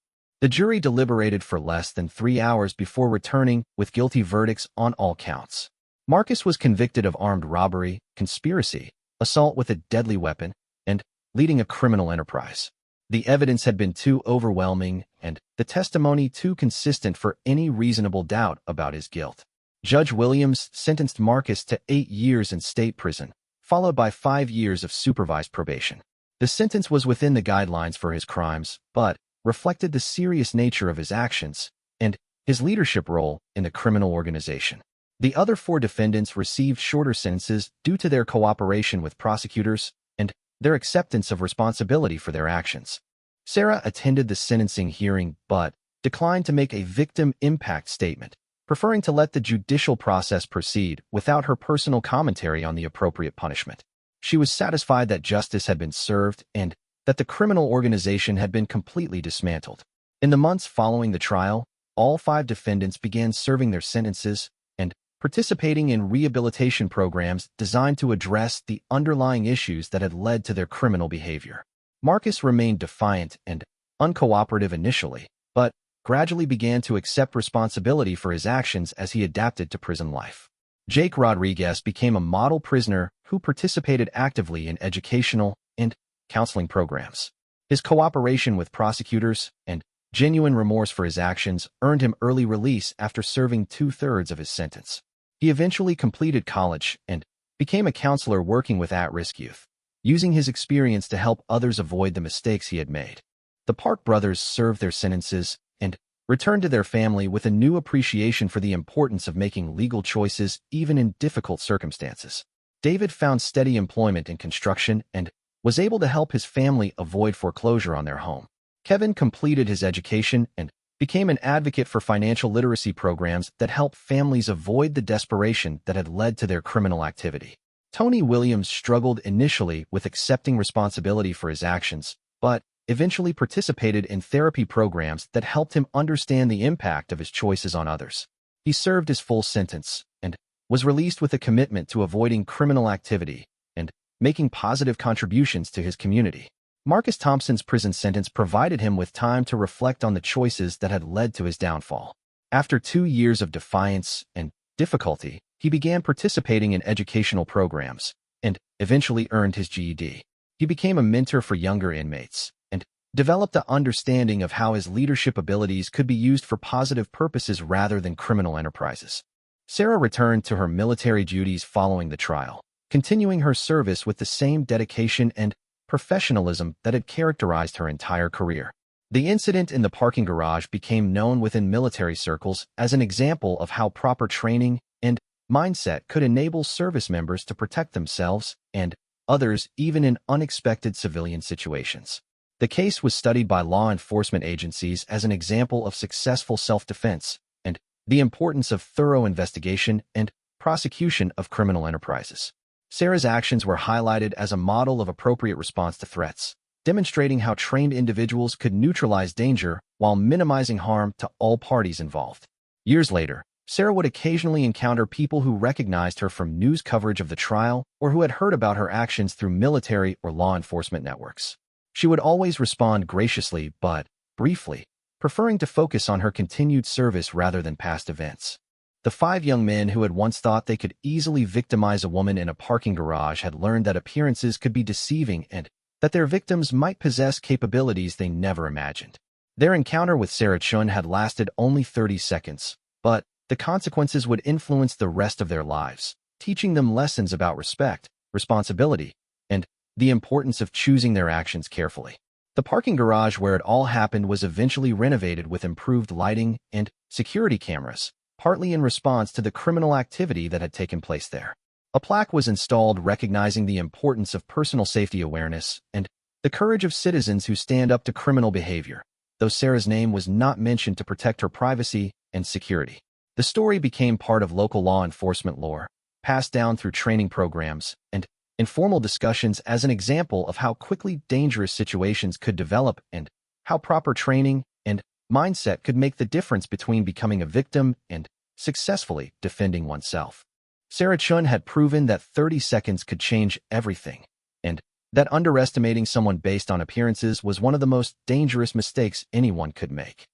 The jury deliberated for less than 3 hours before returning with guilty verdicts on all counts. Marcus was convicted of armed robbery, conspiracy, assault with a deadly weapon, and leading a criminal enterprise. The evidence had been too overwhelming and the testimony too consistent for any reasonable doubt about his guilt. Judge Williams sentenced Marcus to 8 years in state prison, followed by 5 years of supervised probation. The sentence was within the guidelines for his crimes, but reflected the serious nature of his actions and his leadership role in the criminal organization. The other 4 defendants received shorter sentences due to their cooperation with prosecutors and their acceptance of responsibility for their actions. Sarah attended the sentencing hearing but declined to make a victim impact statement, preferring to let the judicial process proceed without her personal commentary on the appropriate punishment. She was satisfied that justice had been served and that the criminal organization had been completely dismantled. In the months following the trial, all 5 defendants began serving their sentences and participating in rehabilitation programs designed to address the underlying issues that had led to their criminal behavior. Marcus remained defiant and uncooperative initially, but gradually began to accept responsibility for his actions as he adapted to prison life. Jake Rodriguez became a model prisoner who participated actively in educational and counseling programs. His cooperation with prosecutors and genuine remorse for his actions earned him early release after serving 2/3 of his sentence. He eventually completed college and became a counselor working with at-risk youth, using his experience to help others avoid the mistakes he had made. The Park brothers served their sentences and returned to their family with a new appreciation for the importance of making legal choices even in difficult circumstances. David found steady employment in construction and was able to help his family avoid foreclosure on their home. Kevin completed his education and became an advocate for financial literacy programs that help families avoid the desperation that had led to their criminal activity. Tony Williams struggled initially with accepting responsibility for his actions, but eventually participated in therapy programs that helped him understand the impact of his choices on others. He served his full sentence and was released with a commitment to avoiding criminal activity and making positive contributions to his community. Marcus Thompson's prison sentence provided him with time to reflect on the choices that had led to his downfall. After 2 years of defiance and difficulty, he began participating in educational programs and eventually earned his GED. He became a mentor for younger inmates and developed an understanding of how his leadership abilities could be used for positive purposes rather than criminal enterprises. Sarah returned to her military duties following the trial, continuing her service with the same dedication and professionalism that had characterized her entire career. The incident in the parking garage became known within military circles as an example of how proper training and mindset could enable service members to protect themselves and others even in unexpected civilian situations. The case was studied by law enforcement agencies as an example of successful self-defense and the importance of thorough investigation and prosecution of criminal enterprises. Sarah's actions were highlighted as a model of appropriate response to threats, demonstrating how trained individuals could neutralize danger while minimizing harm to all parties involved. Years later, Sarah would occasionally encounter people who recognized her from news coverage of the trial or who had heard about her actions through military or law enforcement networks. She would always respond graciously but briefly, preferring to focus on her continued service rather than past events. The 5 young men who had once thought they could easily victimize a woman in a parking garage had learned that appearances could be deceiving and that their victims might possess capabilities they never imagined. Their encounter with Sarah Chun had lasted only 30 seconds, but the consequences would influence the rest of their lives, teaching them lessons about respect, responsibility, and the importance of choosing their actions carefully. The parking garage where it all happened was eventually renovated with improved lighting and security cameras, partly in response to the criminal activity that had taken place there. A plaque was installed recognizing the importance of personal safety awareness and the courage of citizens who stand up to criminal behavior, though Sarah's name was not mentioned to protect her privacy and security. The story became part of local law enforcement lore, passed down through training programs and informal discussions as an example of how quickly dangerous situations could develop and how proper training and mindset could make the difference between becoming a victim and successfully defending oneself. Sarah Chun had proven that 30 seconds could change everything, and that underestimating someone based on appearances was one of the most dangerous mistakes anyone could make.